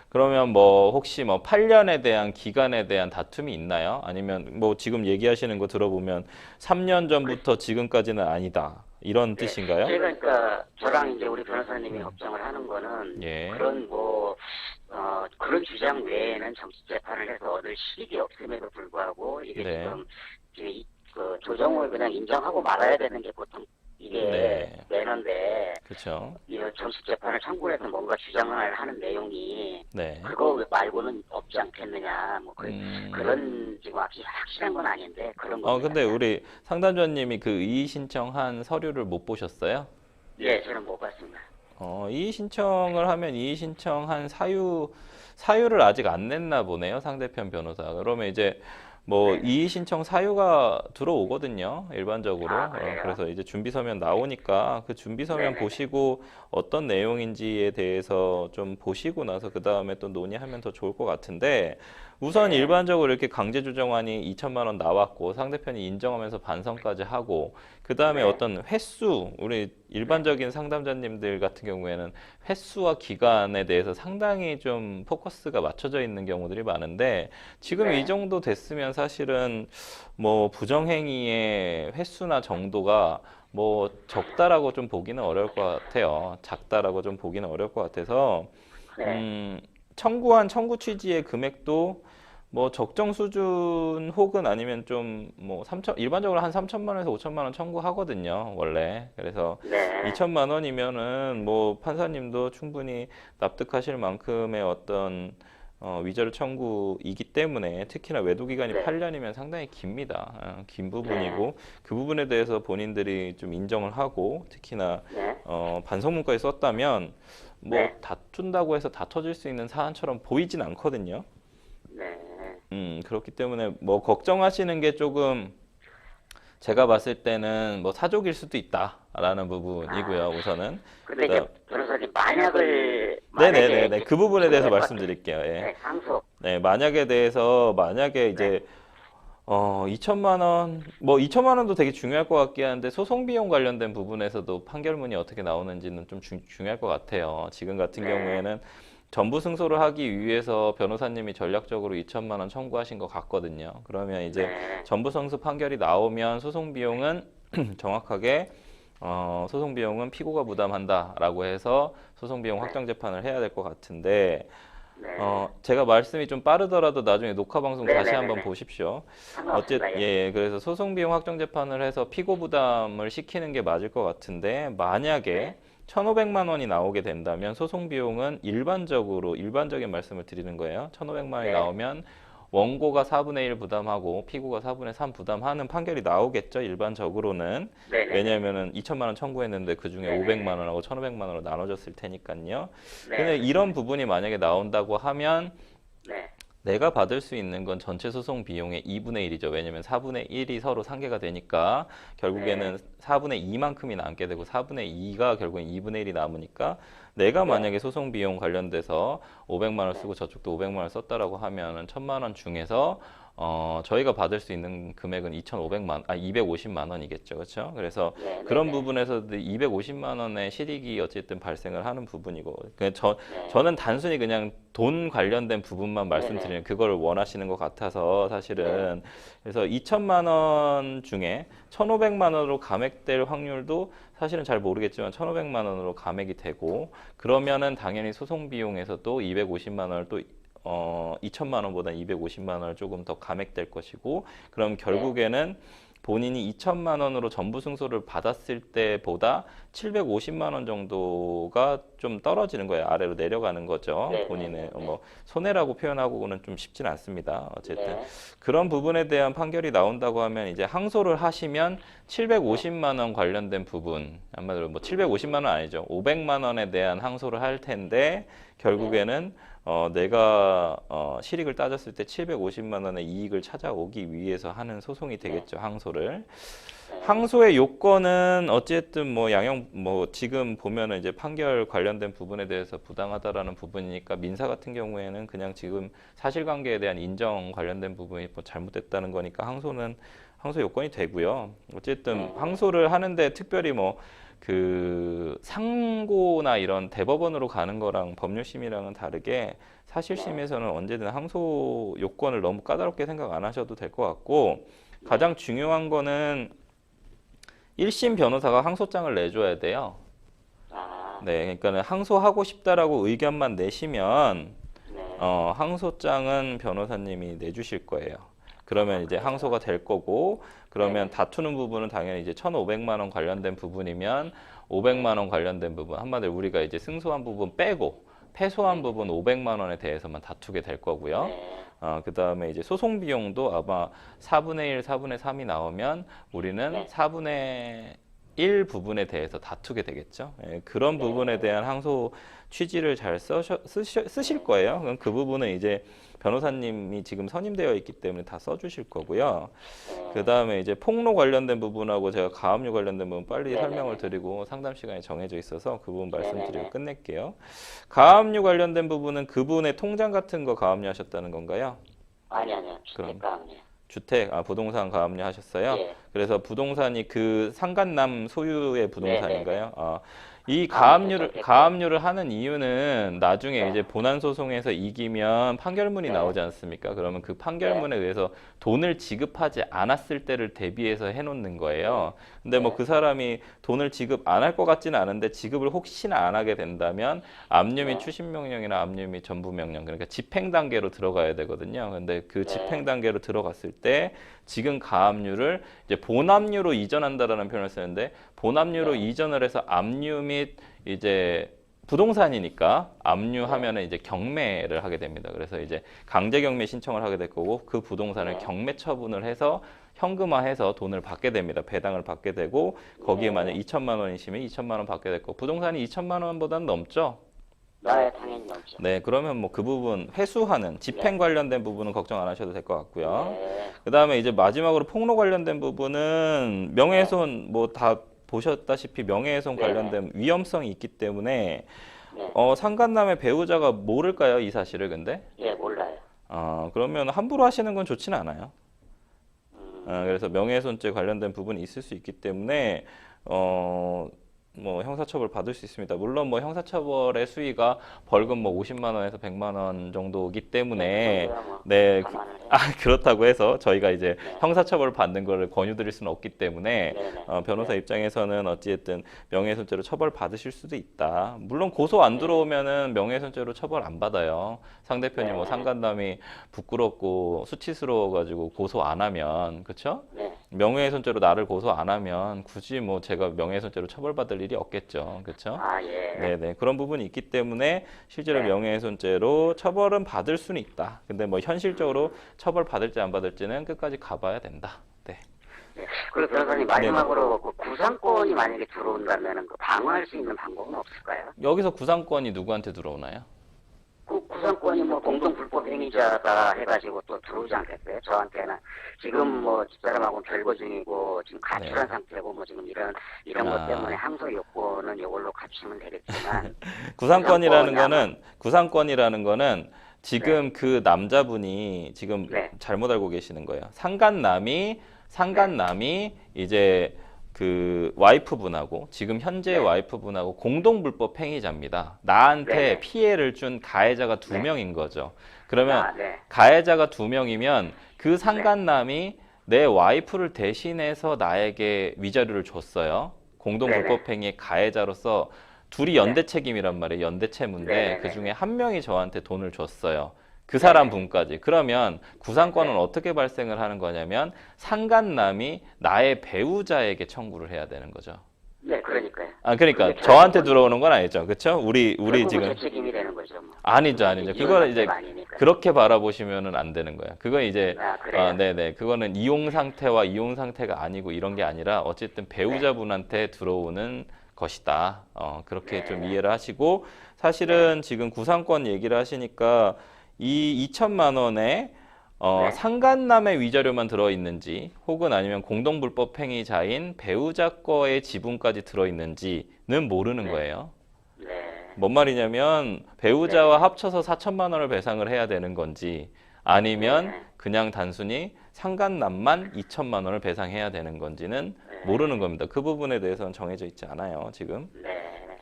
그러면 뭐 혹시 뭐 8년에 대한 기간에 대한 다툼이 있나요? 아니면 뭐 지금 얘기하시는 거 들어보면 3년 전부터 지금까지는 아니다. 이런 네. 뜻인가요? 제가 그러니까 저랑 이제 우리 변호사님이 걱정을 하는 거는 예. 그런 뭐 그런 주장 외에는 정치 재판을 해서 얻을 실익이 없음에도 불구하고 이게 네. 지금 그 조정을 그냥 인정하고 말아야 되는 게 보통 이게 네. 매너인데 그렇죠. 이 정식 재판을 청구해서 뭔가 주장을 하는 내용이 네. 그거 말고는 없지 않겠느냐 뭐 그런 지금 확실한 건 아닌데 그런 거. 근데 우리 상담자님이 그 이의 신청한 서류를 못 보셨어요? 예, 저는 못 봤습니다. 이의 신청을 하면 이의 신청한 사유를 아직 안 냈나 보네요. 상대편 변호사. 그러면 이제 뭐 이의 신청 사유가 들어오거든요. 일반적으로. 그래요? 그래서 이제 준비 서면 나오니까 그 준비 서면 보시고 어떤 내용인지에 대해서 좀 보시고 나서 그 다음에 또 논의하면 더 좋을 것 같은데 우선 일반적으로 이렇게 강제조정안이 2천만 원 나왔고 상대편이 인정하면서 반성까지 하고 그 다음에 어떤 횟수, 우리 일반적인 상담자님들 같은 경우에는 횟수와 기간에 대해서 상당히 좀 포커스가 맞춰져 있는 경우들이 많은데 지금 이 정도 됐으면 사실은 뭐 부정행위의 횟수나 정도가 뭐 적다라고 좀 보기는 어려울 것 같아요. 작다라고 좀 보기는 어려울 것 같아서 청구한 청구 취지의 금액도 뭐 적정 수준 혹은 아니면 좀 뭐 일반적으로 한 3천만 원에서 5천만 원 청구하거든요, 원래. 그래서 2천만 원이면은 뭐 판사님도 충분히 납득하실 만큼의 어떤 위자료 청구이기 때문에 특히나 외도 기간이 8년이면 상당히 깁니다. 긴 부분이고 그 부분에 대해서 본인들이 좀 인정을 하고 특히나 반성문까지 썼다면 뭐 다툰다고 해서 다퉈질 수 있는 사안처럼 보이진 않거든요. 그렇기 때문에 뭐 걱정하시는 게 조금 제가 봤을 때는 뭐 사족일 수도 있다라는 부분이고요. 우선은. 근데 이제 변호사님 네네네. 그 부분에 대해서 말씀드릴게요. 예. 상속. 네, 만약에 이제 2천만 원, 뭐 2천만 원도 되게 중요할 것 같긴 한데 소송 비용 관련된 부분에서도 판결문이 어떻게 나오는지는 좀 중요할 것 같아요. 지금 같은 경우에는 전부 승소를 하기 위해서 변호사님이 전략적으로 2천만 원 청구하신 것 같거든요. 그러면 이제 전부 승소 판결이 나오면 소송 비용은 정확하게 소송 비용은 피고가 부담한다라고 해서 소송 비용 확정 재판을 해야 될 것 같은데 제가 말씀이 좀 빠르더라도 나중에 녹화 방송 다시 한번 보십시오. 그래서 소송 비용 확정 재판을 해서 피고 부담을 시키는 게 맞을 것 같은데 만약에 1,500만 원이 나오게 된다면 소송 비용은 일반적인 말씀을 드리는 거예요. 1,500만 원이 나오면 원고가 4분의 1 부담하고 피고가 4분의 3 부담하는 판결이 나오겠죠. 일반적으로는. 왜냐하면 2천만 원 청구했는데 그중에 500만 원하고 1,500만 원으로 나눠졌을 테니까요. 근데 이런 부분이 만약에 나온다고 하면 내가 받을 수 있는 건 전체 소송 비용의 2분의 1이죠. 왜냐면 4분의 1이 서로 상계가 되니까 결국에는 4분의 2만큼이 남게 되고 4분의 2가 결국엔 2분의 1이 남으니까 내가 만약에 소송 비용 관련돼서 500만 원 쓰고 저쪽도 500만 원 썼다라고 하면은 1,000만 원 중에서 저희가 받을 수 있는 금액은 250만 원이겠죠. 그렇죠? 그래서 그런 부분에서도 250만 원의 실익이 어쨌든 발생을 하는 부분이고 저는 단순히 그냥 돈 관련된 부분만 말씀드리는 그거를 원하시는 것 같아서 사실은 그래서 2천만 원 중에 1,500만 원으로 감액될 확률도 사실은 잘 모르겠지만 1,500만 원으로 감액이 되고 그러면은 당연히 소송 비용에서도 250만 원을 또 2천만 원보다 250만 원을 조금 더 감액될 것이고 그럼 결국에는 본인이 2천만 원으로 전부 승소를 받았을 때보다 750만 원 정도가 좀 떨어지는 거예요. 아래로 내려가는 거죠. 네, 본인의 네. 뭐 손해라고 표현하고는 좀 쉽지는 않습니다. 어쨌든 네. 그런 부분에 대한 판결이 나온다고 하면 이제 항소를 하시면 750만 원 관련된 부분, 한마디로 뭐 750만 원 아니죠. 500만 원에 대한 항소를 할 텐데 결국에는 내가 실익을 따졌을 때 750만 원의 이익을 찾아오기 위해서 하는 소송이 되겠죠. 항소를. 항소의 요건은 어쨌든 뭐 지금 보면은 이제 판결 관련된 부분에 대해서 부당하다라는 부분이니까 민사 같은 경우에는 그냥 지금 사실관계에 대한 인정 관련된 부분이 뭐 잘못됐다는 거니까 항소 요건이 되고요. 어쨌든 항소를 하는데 특별히 뭐 그 상고나 이런 대법원으로 가는 거랑 법률심이랑은 다르게 사실심에서는 언제든 항소 요건을 너무 까다롭게 생각 안 하셔도 될 것 같고, 가장 중요한 거는 1심 변호사가 항소장을 내줘야 돼요. 네, 그러니까 항소하고 싶다라고 의견만 내시면 항소장은 변호사님이 내주실 거예요. 그러면 이제 항소가 될 거고, 그러면 다투는 부분은 당연히 이제 1,500만 원 관련된 부분이면 500만 원 관련된 부분, 한마디로 우리가 이제 승소한 부분 빼고 패소한 부분 500만 원에 대해서만 다투게 될 거고요. 그 다음에 이제 소송 비용도 아마 4분의 1, 4분의 3이 나오면 우리는 4분의 1 부분에 대해서 다투게 되겠죠. 예, 그런 부분에 대한 항소 취지를 잘 쓰실 거예요. 그럼 그 부분은 이제 변호사님이 지금 선임되어 있기 때문에 다 써주실 거고요. 그 다음에 이제 폭로 관련된 부분하고 제가 가압류 관련된 부분 빨리 설명을 드리고 상담 시간이 정해져 있어서 그 부분 말씀드리고 끝낼게요. 가압류 관련된 부분은 그분의 통장 같은 거 가압류하셨다는 건가요? 아니요. 그럼. 주택가압류. 주택, 부동산 가압류 하셨어요? 예. 그래서 부동산이 그 상간남 소유의 부동산인가요? 이 가압류를 가압류를 하는 이유는 나중에 네. 이제 본안 소송에서 이기면 판결문이 나오지 않습니까? 그러면 그 판결문에 의해서 돈을 지급하지 않았을 때를 대비해서 해놓는 거예요. 근데 뭐 그 사람이 돈을 지급 안 할 것 같지는 않은데 지급을 혹시나 안 하게 된다면 압류 및 추심 명령이나 압류 및 전부 명령, 그러니까 집행 단계로 들어가야 되거든요. 근데 그 집행 단계로 들어갔을 때 지금 가압류를 이제 본압류로 이전한다라는 표현을 쓰는데, 본압류로 이전을 해서 압류 및 이제 부동산이니까 압류하면은 이제 경매를 하게 됩니다. 그래서 이제 강제 경매 신청을 하게 될 거고, 그 부동산을 경매 처분을 해서 현금화해서 돈을 받게 됩니다. 배당을 받게 되고, 거기에 만약 2천만 원이시면 2천만 원 받게 될 거고, 부동산이 2천만 원보다는 넘죠. 네, 당연히 넘죠. 네, 그러면 뭐 그 부분 회수하는 집행 관련된 부분은 걱정 안 하셔도 될 것 같고요. 네. 그 다음에 이제 마지막으로 폭로 관련된 부분은 명예훼손 뭐 다 보셨다시피 명예훼손 관련된 위험성이 있기 때문에 상간남의 배우자가 모를까요, 이 사실을? 근데 예, 몰라요. 그러면 함부로 하시는 건 좋지는 않아요. 그래서 명예훼손죄 관련된 부분이 있을 수 있기 때문에 뭐 형사처벌 받을 수 있습니다. 물론 뭐 형사처벌의 수위가 벌금 뭐 50만 원에서 100만 원 정도이기 때문에 네, 그렇다고 해서 저희가 이제 형사처벌을 받는 거를 권유드릴 수는 없기 때문에 변호사 입장에서는 어찌됐든 명예훼손죄로 처벌 받으실 수도 있다. 물론 고소 안 들어오면은 명예훼손죄로 처벌 안 받아요. 상대편이 뭐 상간남이 부끄럽고 수치스러워 가지고 고소 안 하면, 그렇죠? 명예훼손죄로 나를 고소 안 하면 굳이 뭐 제가 명예훼손죄로 처벌받을 일이 없겠죠. 그렇죠? 예. 네네. 그런 부분이 있기 때문에 실제로 명예훼손죄로 처벌은 받을 수는 있다. 근데 뭐 현실적으로 처벌 받을지 안 받을지는 끝까지 가봐야 된다. 네. 그리고 변호사님 마지막으로 그 구상권이 만약에 들어온다면 그 방어할 수 있는 방법은 없을까요? 여기서 구상권이 누구한테 들어오나요? 그 구상권이 뭐 공동 불법 행위자다 해가지고 또 들어오지 않겠어요? 저한테는 지금 뭐 집사람하고 별거 중이고 지금 가출한 상태고 뭐 지금 이런 것 때문에 항소 요건은 이걸로 갖추면 되겠지만 구상권이라는 거는 지금 그 남자분이 지금 잘못 알고 계시는 거예요. 상간남이 이제 그 와이프분하고 지금 현재 와이프분하고 공동 불법 행위자입니다. 나한테 피해를 준 가해자가 2명인 거죠. 그러면 가해자가 2명이면 그 상간남이 내 와이프를 대신해서 나에게 위자료를 줬어요. 공동 불법 행위의 가해자로서 둘이 연대 책임이란 말이에요. 연대 채무인데 그 중에 한 명이 저한테 돈을 줬어요. 그 사람 분까지. 그러면 구상권은 어떻게 발생을 하는 거냐면 상간남이 나의 배우자에게 청구를 해야 되는 거죠. 네, 그러니까요. 아, 그러니까 그게 저한테 결국은- 들어오는 건 아니죠. 그렇죠? 우리 결국은 지금 제 책임이 되는 거죠. 뭐. 아니죠. 그거는 이제 아니니까. 그렇게 바라보시면은 안 되는 거야. 그건 이제 아, 그래요? 네네. 그거는 이용 상태와 이용 상태가 아니고 이런 게 아니라 어쨌든 배우자분한테 들어오는 것이다. 그렇게 네. 좀 이해를 하시고 사실은 지금 구상권 얘기를 하시니까 이 2천만 원에 네. 상간남의 위자료만 들어있는지 혹은 아니면 공동불법행위자인 배우자 거의 지분까지 들어있는지는 모르는 거예요. 네. 뭔 말이냐면 배우자와 합쳐서 4천만 원을 배상을 해야 되는 건지 아니면 네. 그냥 단순히 상간남만 2천만 원을 배상해야 되는 건지는 모르는 겁니다. 그 부분에 대해서는 정해져 있지 않아요, 지금. 네.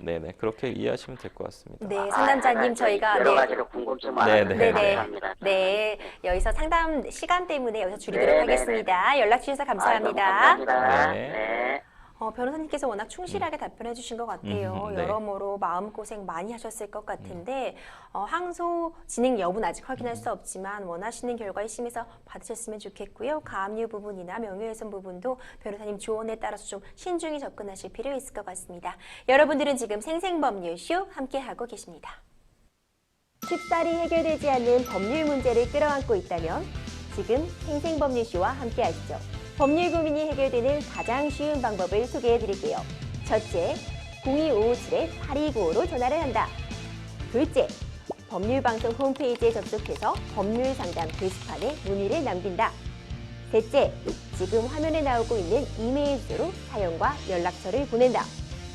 네네, 그렇게 이해하시면 될 것 같습니다. 네, 상담자님 저희가 여러 네. 가지로 궁금증 네, 많은데 네. 감사합니다. 네, 여기서 상담 시간 때문에 여기서 줄이도록 네, 하겠습니다. 연락 주셔서 감사합니다. 감사합니다. 네. 네. 변호사님께서 워낙 충실하게 답변해 주신 것 같아요. 네. 여러모로 마음고생 많이 하셨을 것 같은데 항소 진행 여부는 아직 확인할 수 없지만 원하시는 결과 1심에서 받으셨으면 좋겠고요. 가압류 부분이나 명예훼손 부분도 변호사님 조언에 따라서 좀 신중히 접근하실 필요 있을 것 같습니다. 여러분들은 지금 생생법률쇼 함께하고 계십니다. 쉽사리 해결되지 않는 법률 문제를 끌어안고 있다면 지금 생생법률쇼와 함께하시죠. 법률 고민이 해결되는 가장 쉬운 방법을 소개해드릴게요. 첫째, 02-557-8295로 전화를 한다. 둘째, 법률방송 홈페이지에 접속해서 법률상담 게시판에 문의를 남긴다. 셋째, 지금 화면에 나오고 있는 이메일 주소로 사연과 연락처를 보낸다.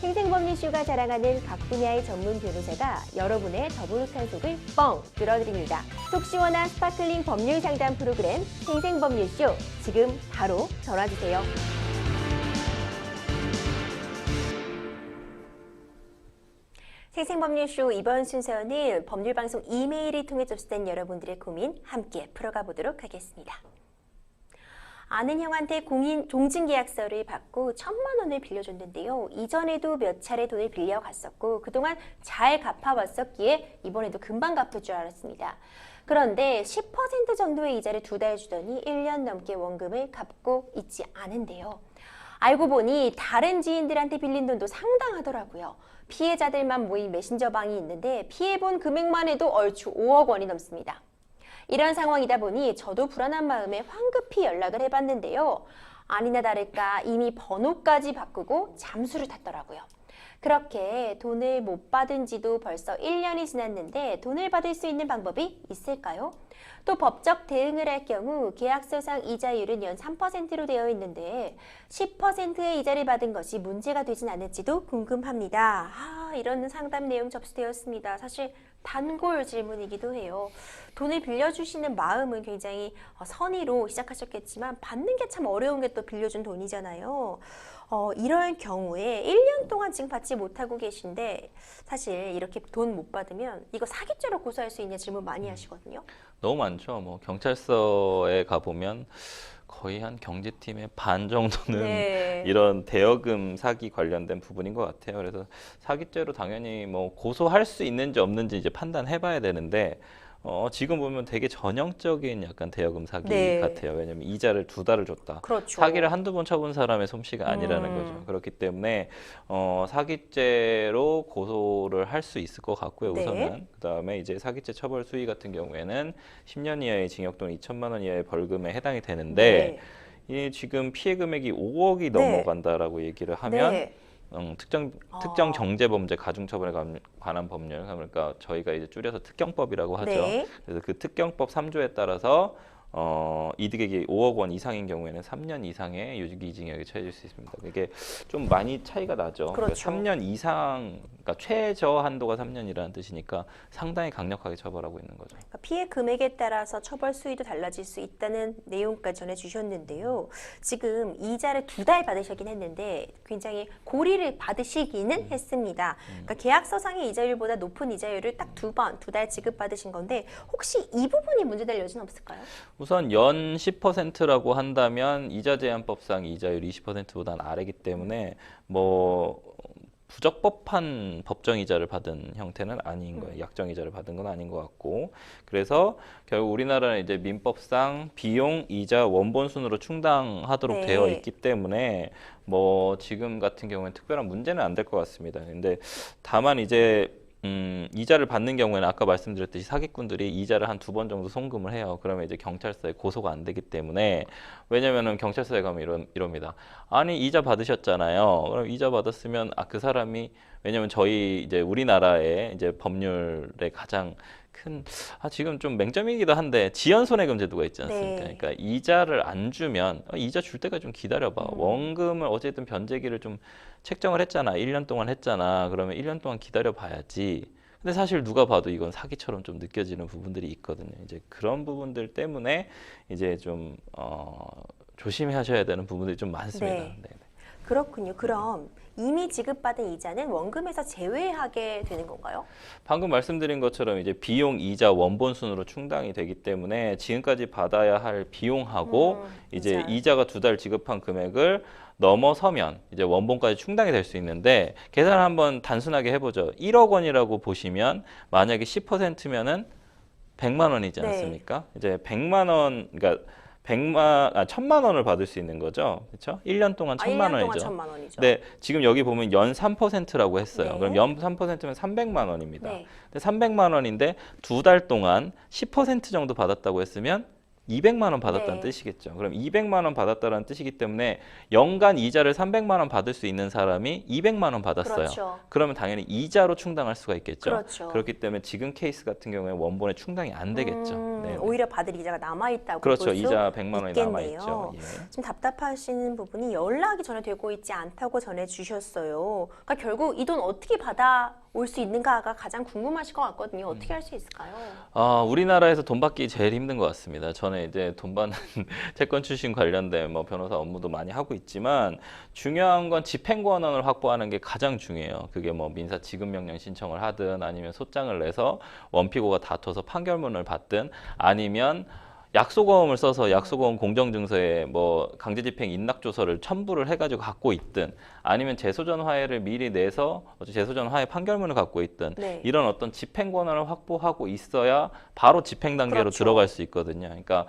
생생법률쇼가 자랑하는 각 분야의 전문 변호사가 여러분의 더부룩한 속을 뻥 뚫어드립니다. 속 시원한 스파클링 법률 상담 프로그램 생생법률쇼 지금 바로 전화주세요. 생생법률쇼 이번 순서는 법률방송 이메일을 통해 접수된 여러분들의 고민 함께 풀어가 보도록 하겠습니다. 아는 형한테 공인 종증계약서를 받고 1,000만 원을 빌려줬는데요. 이전에도 몇 차례 돈을 빌려갔었고 그동안 잘 갚아왔었기에 이번에도 금방 갚을 줄 알았습니다. 그런데 10% 정도의 이자를 2달 주더니 1년 넘게 원금을 갚고 있지 않은데요. 알고 보니 다른 지인들한테 빌린 돈도 상당하더라고요. 피해자들만 모인 메신저방이 있는데 피해본 금액만 해도 얼추 5억 원이 넘습니다. 이런 상황이다 보니 저도 불안한 마음에 황급히 연락을 해봤는데요. 아니나 다를까 이미 번호까지 바꾸고 잠수를 탔더라고요. 그렇게 돈을 못 받은 지도 벌써 1년이 지났는데 돈을 받을 수 있는 방법이 있을까요? 또 법적 대응을 할 경우 계약서상 이자율은 연 3%로 되어 있는데 10%의 이자를 받은 것이 문제가 되진 않을지도 궁금합니다. 이런 상담 내용 접수되었습니다. 사실 단골 질문이기도 해요. 돈을 빌려주시는 마음은 굉장히 선의로 시작하셨겠지만 받는 게 참 어려운 게 또 빌려준 돈이잖아요. 이럴 경우에 1년 동안 지금 받지 못하고 계신데 사실 이렇게 돈 못 받으면 이거 사기죄로 고소할 수 있냐 질문 많이 하시거든요. 너무 많죠. 뭐 경찰서에 가보면 거의 한 경제팀의 반 정도는 네. 이런 대여금 사기 관련된 부분인 것 같아요. 그래서 사기죄로 당연히 뭐 고소할 수 있는지 없는지 이제 판단해봐야 되는데 지금 보면 되게 전형적인 약간 대여금 사기 네. 같아요. 왜냐면 이자를 2달을 줬다. 그렇죠. 사기를 한두 번 쳐본 사람의 솜씨가 아니라는 거죠. 그렇기 때문에 사기죄로 고소를 할 수 있을 것 같고요. 네. 우선은 그다음에 이제 사기죄 처벌 수위 같은 경우에는 10년 이하의 징역 또는 2천만 원 이하의 벌금에 해당이 되는데 이 지금 피해 금액이 5억이 네. 넘어간다라고 얘기를 하면 네. 특정 경제범죄 가중처벌에 관한 법률, 그러니까 저희가 이제 줄여서 특경법이라고 하죠. 네. 그래서 그 특경법 3조에 따라서 이득액이 5억 원 이상인 경우에는 3년 이상의 유기징역에 처해질 수 있습니다. 이게 좀 많이 차이가 나죠. 그렇죠. 3년 이상, 그러니까 최저 한도가 3년이라는 뜻이니까 상당히 강력하게 처벌하고 있는 거죠. 그러니까 피해 금액에 따라서 처벌 수위도 달라질 수 있다는 내용까지 전해주셨는데요. 지금 이자를 2달 받으셨긴 했는데 굉장히 고리를 받으시기는 했습니다. 그러니까 계약서상의 이자율보다 높은 이자율을 딱 2달 지급받으신 건데 혹시 이 부분이 문제될 여지는 없을까요? 우선 연 10%라고 한다면 이자 제한법상 이자율 20%보다는 아래기 때문에 뭐 부적법한 법정이자를 받은 형태는 아닌 거예요. 약정이자를 받은 건 아닌 것 같고, 그래서 결국 우리나라는 이제 민법상 비용, 이자, 원본 순으로 충당하도록 네. 되어 있기 때문에 뭐 지금 같은 경우에는 특별한 문제는 안 될 것 같습니다. 근데 다만 이제 이자를 받는 경우에는 아까 말씀드렸듯이 사기꾼들이 이자를 한 2번 정도 송금을 해요. 그러면 이제 경찰서에 고소가 안 되기 때문에, 왜냐면은 경찰서에 가면 이럽니다. 아니, 이자 받으셨잖아요. 그럼 이자 받았으면 그 사람이, 왜냐면 저희 이제 우리나라의 이제 법률의 가장 큰 지금 좀 맹점이기도 한데 지연손해금 제도가 있지 않습니까? 네. 그러니까 이자를 안 주면 이자 줄 때까지 좀 기다려봐. 원금을 어쨌든 변제기를 좀 책정을 했잖아. 1년 동안 했잖아. 그러면 1년 동안 기다려 봐야지. 근데 사실 누가 봐도 이건 사기처럼 좀 느껴지는 부분들이 있거든요. 이제 그런 부분들 때문에 이제 좀 조심하셔야 되는 부분들이 좀 많습니다. 네. 네. 그렇군요. 그럼 이미 지급받은 이자는 원금에서 제외하게 되는 건가요? 방금 말씀드린 것처럼 이제 비용, 이자, 원본 순으로 충당이 되기 때문에 지금까지 받아야 할 비용하고 이제 이자가 2달 지급한 금액을 넘어서면 이제 원본까지 충당이 될 수 있는데, 계산을 한번 단순하게 해보죠. 1억 원이라고 보시면 만약에 10%면은 100만 원이지 네. 않습니까? 이제 100만 원, 그러니까 1,000만 원을 받을 수 있는 거죠. 그렇죠? 1년 동안 1,000만 1년 동안 원이죠. 1,000만 원이죠. 네, 지금 여기 보면 연 3%라고 했어요. 네. 그럼 연 3%면 300만 원입니다. 네. 근데 300만 원인데 2달 동안 10% 정도 받았다고 했으면 200만 원 받았다는 네. 뜻이겠죠. 그럼 200만 원 받았다는 뜻이기 때문에 연간 이자를 300만 원 받을 수 있는 사람이 200만 원 받았어요. 그렇죠. 그러면 당연히 이자로 충당할 수가 있겠죠. 그렇죠. 그렇기 때문에 지금 케이스 같은 경우에 원본에 충당이 안 되겠죠. 네. 오히려 받을 이자가 남아있다고 그렇죠. 볼 수 이자 100만 원이 있겠네요. 남아있죠. 예. 좀 답답하시는 부분이 연락이 전혀 되고 있지 않다고 전해주셨어요. 그러니까 결국 이 돈 어떻게 받아올 수 있는가가 가장 궁금하실 것 같거든요. 어떻게 할 수 있을까요? 우리나라에서 돈 받기 제일 힘든 것 같습니다. 저는 이제 돈 받는 채권 출신 관련된 뭐 변호사 업무도 많이 하고 있지만, 중요한 건 집행권한을 확보하는 게 가장 중요해요. 그게 뭐 민사 지급명령 신청을 하든 아니면 소장을 내서 원피고가 다퉈서 판결문을 받든 아니면 약소거음을 써서 약소거음 공정증서에 뭐 강제집행 인락조서를 첨부를 해가지고 갖고 있든, 아니면 재소전 화해를 미리 내서 재소전 화해 판결문을 갖고 있든, 네. 이런 어떤 집행 권한을 확보하고 있어야 바로 집행 단계로 그렇죠. 들어갈 수 있거든요. 그러니까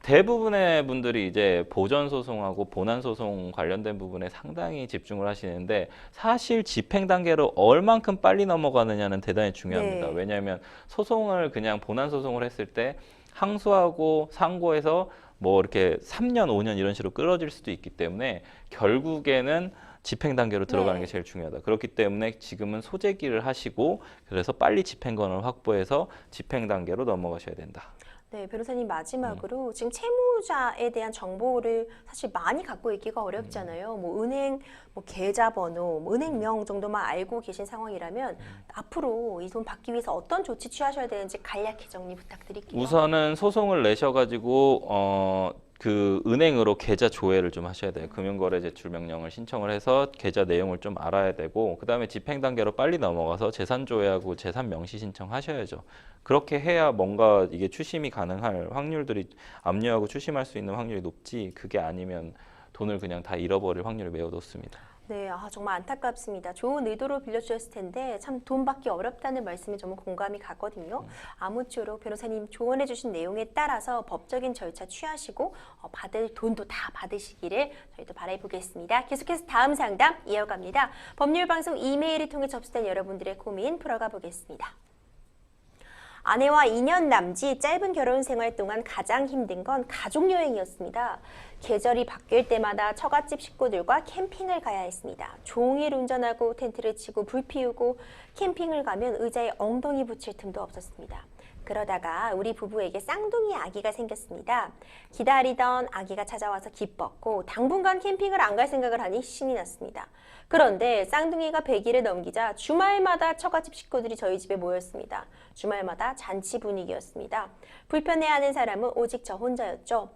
대부분의 분들이 이제 보전 소송하고 본안 소송 관련된 부분에 상당히 집중을 하시는데, 사실 집행 단계로 얼만큼 빨리 넘어가느냐는 대단히 중요합니다. 네. 왜냐하면 소송을 그냥 본안 소송을 했을 때 항소하고 상고해서 뭐 이렇게 3년, 5년 이런 식으로 끌어질 수도 있기 때문에 결국에는 집행 단계로 들어가는 네. 게 제일 중요하다. 그렇기 때문에 지금은 소재기를 하시고, 그래서 빨리 집행권을 확보해서 집행 단계로 넘어가셔야 된다. 네, 변호사님 마지막으로 지금 채무자에 대한 정보를 사실 많이 갖고 있기가 어렵잖아요. 뭐 은행 뭐 계좌번호, 뭐 은행명 정도만 알고 계신 상황이라면 앞으로 이 돈 받기 위해서 어떤 조치 취하셔야 되는지 간략히 정리 부탁드릴게요. 우선은 소송을 내셔가지고 그 은행으로 계좌 조회를 좀 하셔야 돼요. 금융거래 제출 명령을 신청을 해서 계좌 내용을 좀 알아야 되고, 그다음에 집행 단계로 빨리 넘어가서 재산 조회하고 재산 명시 신청하셔야죠. 그렇게 해야 뭔가 이게 추심이 가능할 확률들이, 압류하고 추심할 수 있는 확률이 높지, 그게 아니면 돈을 그냥 다 잃어버릴 확률이 매우 높습니다. 네, 정말 안타깝습니다. 좋은 의도로 빌려주셨을 텐데 참 돈 받기 어렵다는 말씀에 정말 공감이 가거든요. 아무쪼록 변호사님 조언해주신 내용에 따라서 법적인 절차 취하시고 받을 돈도 다 받으시기를 저희도 바라보겠습니다. 계속해서 다음 상담 이어갑니다. 법률방송 이메일을 통해 접수된 여러분들의 고민 풀어가 보겠습니다. 아내와 2년 남짓 짧은 결혼 생활 동안 가장 힘든 건 가족 여행이었습니다. 계절이 바뀔 때마다 처갓집 식구들과 캠핑을 가야 했습니다. 종일 운전하고 텐트를 치고 불 피우고, 캠핑을 가면 의자에 엉덩이 붙일 틈도 없었습니다. 그러다가 우리 부부에게 쌍둥이 아기가 생겼습니다. 기다리던 아기가 찾아와서 기뻤고, 당분간 캠핑을 안 갈 생각을 하니 신이 났습니다. 그런데 쌍둥이가 100일을 넘기자 주말마다 처갓집 식구들이 저희 집에 모였습니다. 주말마다 잔치 분위기였습니다. 불편해하는 사람은 오직 저 혼자였죠.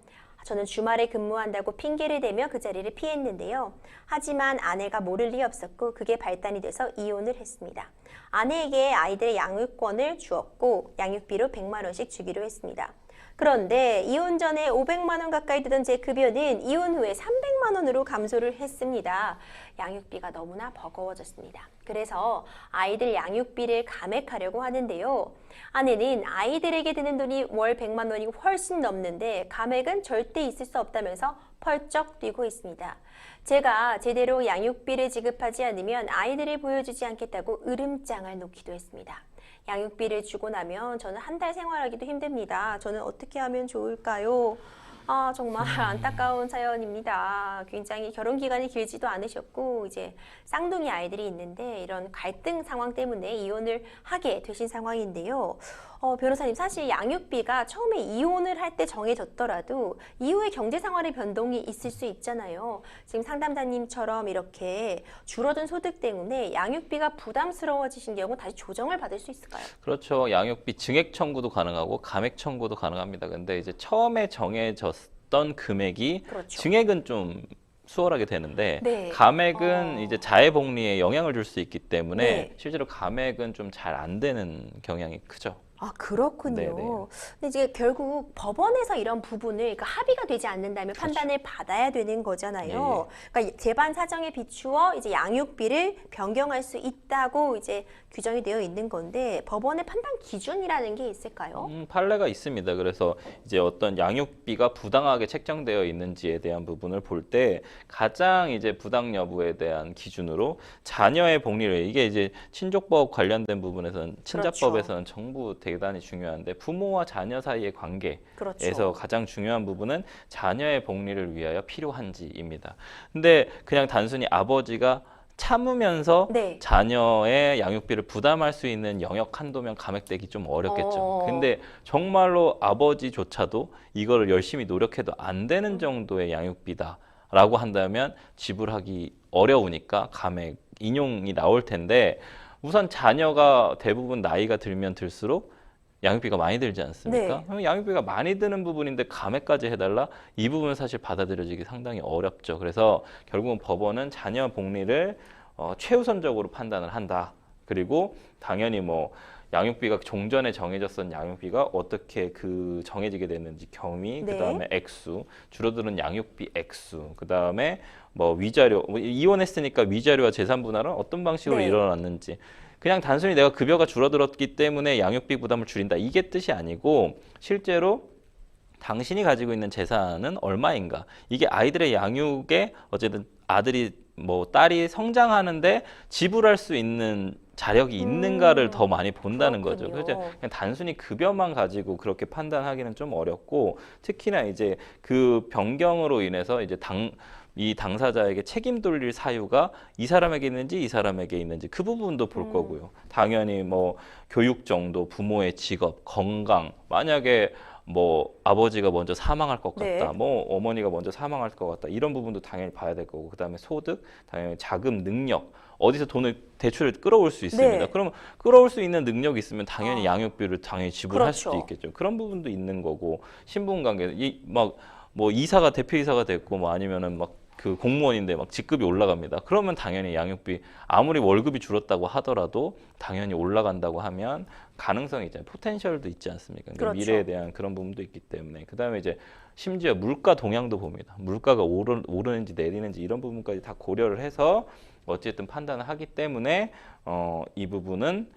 저는 주말에 근무한다고 핑계를 대며 그 자리를 피했는데요. 하지만 아내가 모를 리 없었고, 그게 발단이 돼서 이혼을 했습니다. 아내에게 아이들의 양육권을 주었고 양육비로 100만 원씩 주기로 했습니다. 그런데 이혼 전에 500만 원 가까이 되던 제 급여는 이혼 후에 300만 원으로 감소를 했습니다. 양육비가 너무나 버거워졌습니다. 그래서 아이들 양육비를 감액하려고 하는데요. 아내는 아이들에게 드는 돈이 월 100만 원이고 훨씬 넘는데 감액은 절대 있을 수 없다면서 펄쩍 뛰고 있습니다. 제가 제대로 양육비를 지급하지 않으면 아이들을 보여주지 않겠다고 으름장을 놓기도 했습니다. 양육비를 주고 나면 저는 한 달 생활하기도 힘듭니다. 저는 어떻게 하면 좋을까요? 아, 정말 안타까운 사연입니다. 굉장히 결혼 기간이 길지도 않으셨고 이제 쌍둥이 아이들이 있는데 이런 갈등 상황 때문에 이혼을 하게 되신 상황인데요. 변호사님, 사실 양육비가 처음에 이혼을 할 때 정해졌더라도 이후에 경제 생활의 변동이 있을 수 있잖아요. 지금 상담자님처럼 이렇게 줄어든 소득 때문에 양육비가 부담스러워지신 경우 다시 조정을 받을 수 있을까요? 그렇죠. 양육비 증액 청구도 가능하고 감액 청구도 가능합니다. 근데 이제 처음에 정해졌던 금액이 그렇죠. 증액은 좀 수월하게 되는데 네. 감액은 이제 자해복리에 영향을 줄 수 있기 때문에 네. 실제로 감액은 좀 잘 안 되는 경향이 크죠. 아, 그렇군요. 네네. 근데 이제 결국 법원에서 이런 부분을 그러니까 합의가 되지 않는다면 그렇죠. 판단을 받아야 되는 거잖아요. 예. 그러니까 재반 사정에 비추어 이제 양육비를 변경할 수 있다고 이제 규정이 되어 있는 건데 법원의 판단 기준이라는 게 있을까요? 판례가 있습니다. 그래서 이제 어떤 양육비가 부당하게 책정되어 있는지에 대한 부분을 볼 때 가장 이제 부당 여부에 대한 기준으로 자녀의 복리를 이게 이제 친족법 관련된 부분에서는 친자법에서는 전부 대단히 중요한데 부모와 자녀 사이의 관계에서 그렇죠. 가장 중요한 부분은 자녀의 복리를 위하여 필요한지입니다. 근데 그냥 단순히 아버지가 참으면서 네. 자녀의 양육비를 부담할 수 있는 영역 한도면 감액되기 좀 어렵겠죠. 어. 근데 정말로 아버지조차도 이거를 열심히 노력해도 안 되는 정도의 양육비다라고 한다면 지불하기 어려우니까 감액 인용이 나올 텐데 우선 자녀가 대부분 나이가 들면 들수록 양육비가 많이 들지 않습니까? 네. 그럼 양육비가 많이 드는 부분인데 감액까지 해달라? 이 부분은 사실 받아들여지기 상당히 어렵죠. 그래서 결국은 법원은 자녀 복리를 최우선적으로 판단을 한다. 그리고 당연히 뭐 양육비가 종전에 정해졌던 양육비가 어떻게 그 정해지게 됐는지 경위, 네. 그다음에 액수, 줄어드는 양육비 액수, 그다음에 뭐 위자료, 뭐 이혼했으니까 위자료와 재산 분할은 어떤 방식으로 네. 일어났는지 그냥 단순히 내가 급여가 줄어들었기 때문에 양육비 부담을 줄인다 이게 뜻이 아니고 실제로 당신이 가지고 있는 재산은 얼마인가 이게 아이들의 양육에 어쨌든 아들이 뭐 딸이 성장하는데 지불할 수 있는 자력이 있는가를 더 많이 본다는 거죠. 그렇군요. 그래서 그냥 단순히 급여만 가지고 그렇게 판단하기는 좀 어렵고 특히나 이제 그 변경으로 인해서 이제 이 당사자에게 책임 돌릴 사유가 이 사람에게 있는지 이 사람에게 있는지 그 부분도 볼 거고요. 당연히 뭐 교육 정도, 부모의 직업, 건강, 만약에 뭐 아버지가 먼저 사망할 것 같다, 네. 뭐 어머니가 먼저 사망할 것 같다 이런 부분도 당연히 봐야 될 거고 그다음에 소득, 당연히 자금 능력 어디서 돈을 대출을 끌어올 수 있습니다. 네. 그러면 끌어올 수 있는 능력이 있으면 당연히 양육비를 당연히 지불할 그렇죠. 수도 있겠죠. 그런 부분도 있는 거고 신분관계 막 뭐 이사가 대표이사가 됐고 뭐 아니면은 막 그 공무원인데 막 직급이 올라갑니다. 그러면 당연히 양육비 아무리 월급이 줄었다고 하더라도 당연히 올라간다고 하면 가능성이 있잖아요. 포텐셜도 있지 않습니까? 그러니까 그렇죠. 미래에 대한 그런 부분도 있기 때문에 그다음에 이제 심지어 물가 동향도 봅니다. 물가가 오르는지 내리는지 이런 부분까지 다 고려를 해서 어쨌든 판단을 하기 때문에 이 부분은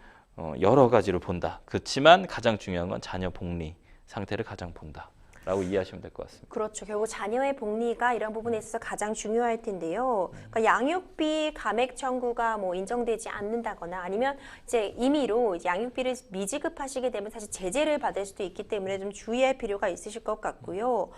여러 가지로 본다. 그렇지만 가장 중요한 건 자녀 복리 상태를 가장 본다. 라고 이해하시면 될 것 같습니다. 그렇죠. 결국 자녀의 복리가 이런 부분에 있어서 가장 중요할 텐데요. 그러니까 양육비 감액 청구가 뭐 인정되지 않는다거나 아니면 이제 임의로 이제 양육비를 미지급하시게 되면 사실 제재를 받을 수도 있기 때문에 좀 주의할 필요가 있으실 것 같고요.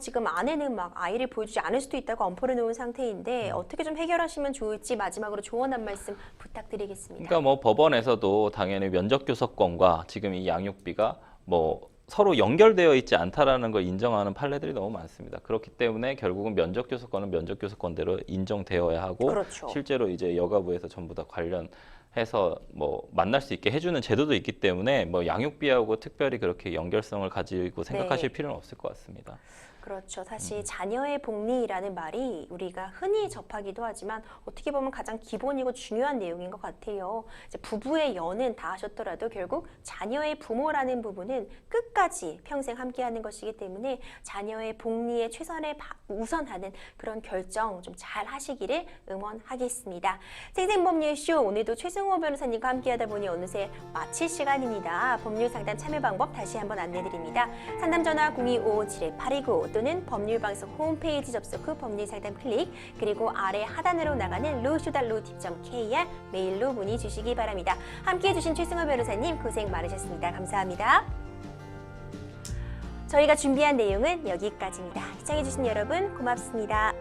지금 아내는 막 아이를 보여주지 않을 수도 있다고 엄포를 놓은 상태인데 어떻게 좀 해결하시면 좋을지 마지막으로 조언 한 말씀 부탁드리겠습니다. 그러니까 뭐 법원에서도 당연히 면접교섭권과 지금 이 양육비가 뭐 서로 연결되어 있지 않다라는 걸 인정하는 판례들이 너무 많습니다. 그렇기 때문에 결국은 면접교섭권은 면접교섭권대로 인정되어야 하고 그렇죠. 실제로 이제 여가부에서 전부 다 관련 해서 뭐 만날 수 있게 해주는 제도도 있기 때문에 뭐 양육비하고 특별히 그렇게 연결성을 가지고 생각하실 네. 필요는 없을 것 같습니다. 그렇죠. 사실 자녀의 복리라는 말이 우리가 흔히 접하기도 하지만 어떻게 보면 가장 기본이고 중요한 내용인 것 같아요. 이제 부부의 연은 다 하셨더라도 결국 자녀의 부모라는 부분은 끝까지 평생 함께하는 것이기 때문에 자녀의 복리에 최선을 우선하는 그런 결정 좀 잘 하시기를 응원하겠습니다. 생생법률쇼 오늘도 최승호 변호사님과 함께하다 보니 어느새 마칠 시간입니다. 법률 상담 참여 방법 다시 한번 안내드립니다. 상담 전화 0255-7289 또는 법률방송 홈페이지 접속 후 법률상담 클릭 그리고 아래 하단으로 나가는 로슈달로팁.kr 메일로 문의 주시기 바랍니다. 함께해 주신 최승호 변호사님 고생 많으셨습니다. 감사합니다. 저희가 준비한 내용은 여기까지입니다. 시청해 주신 여러분 고맙습니다.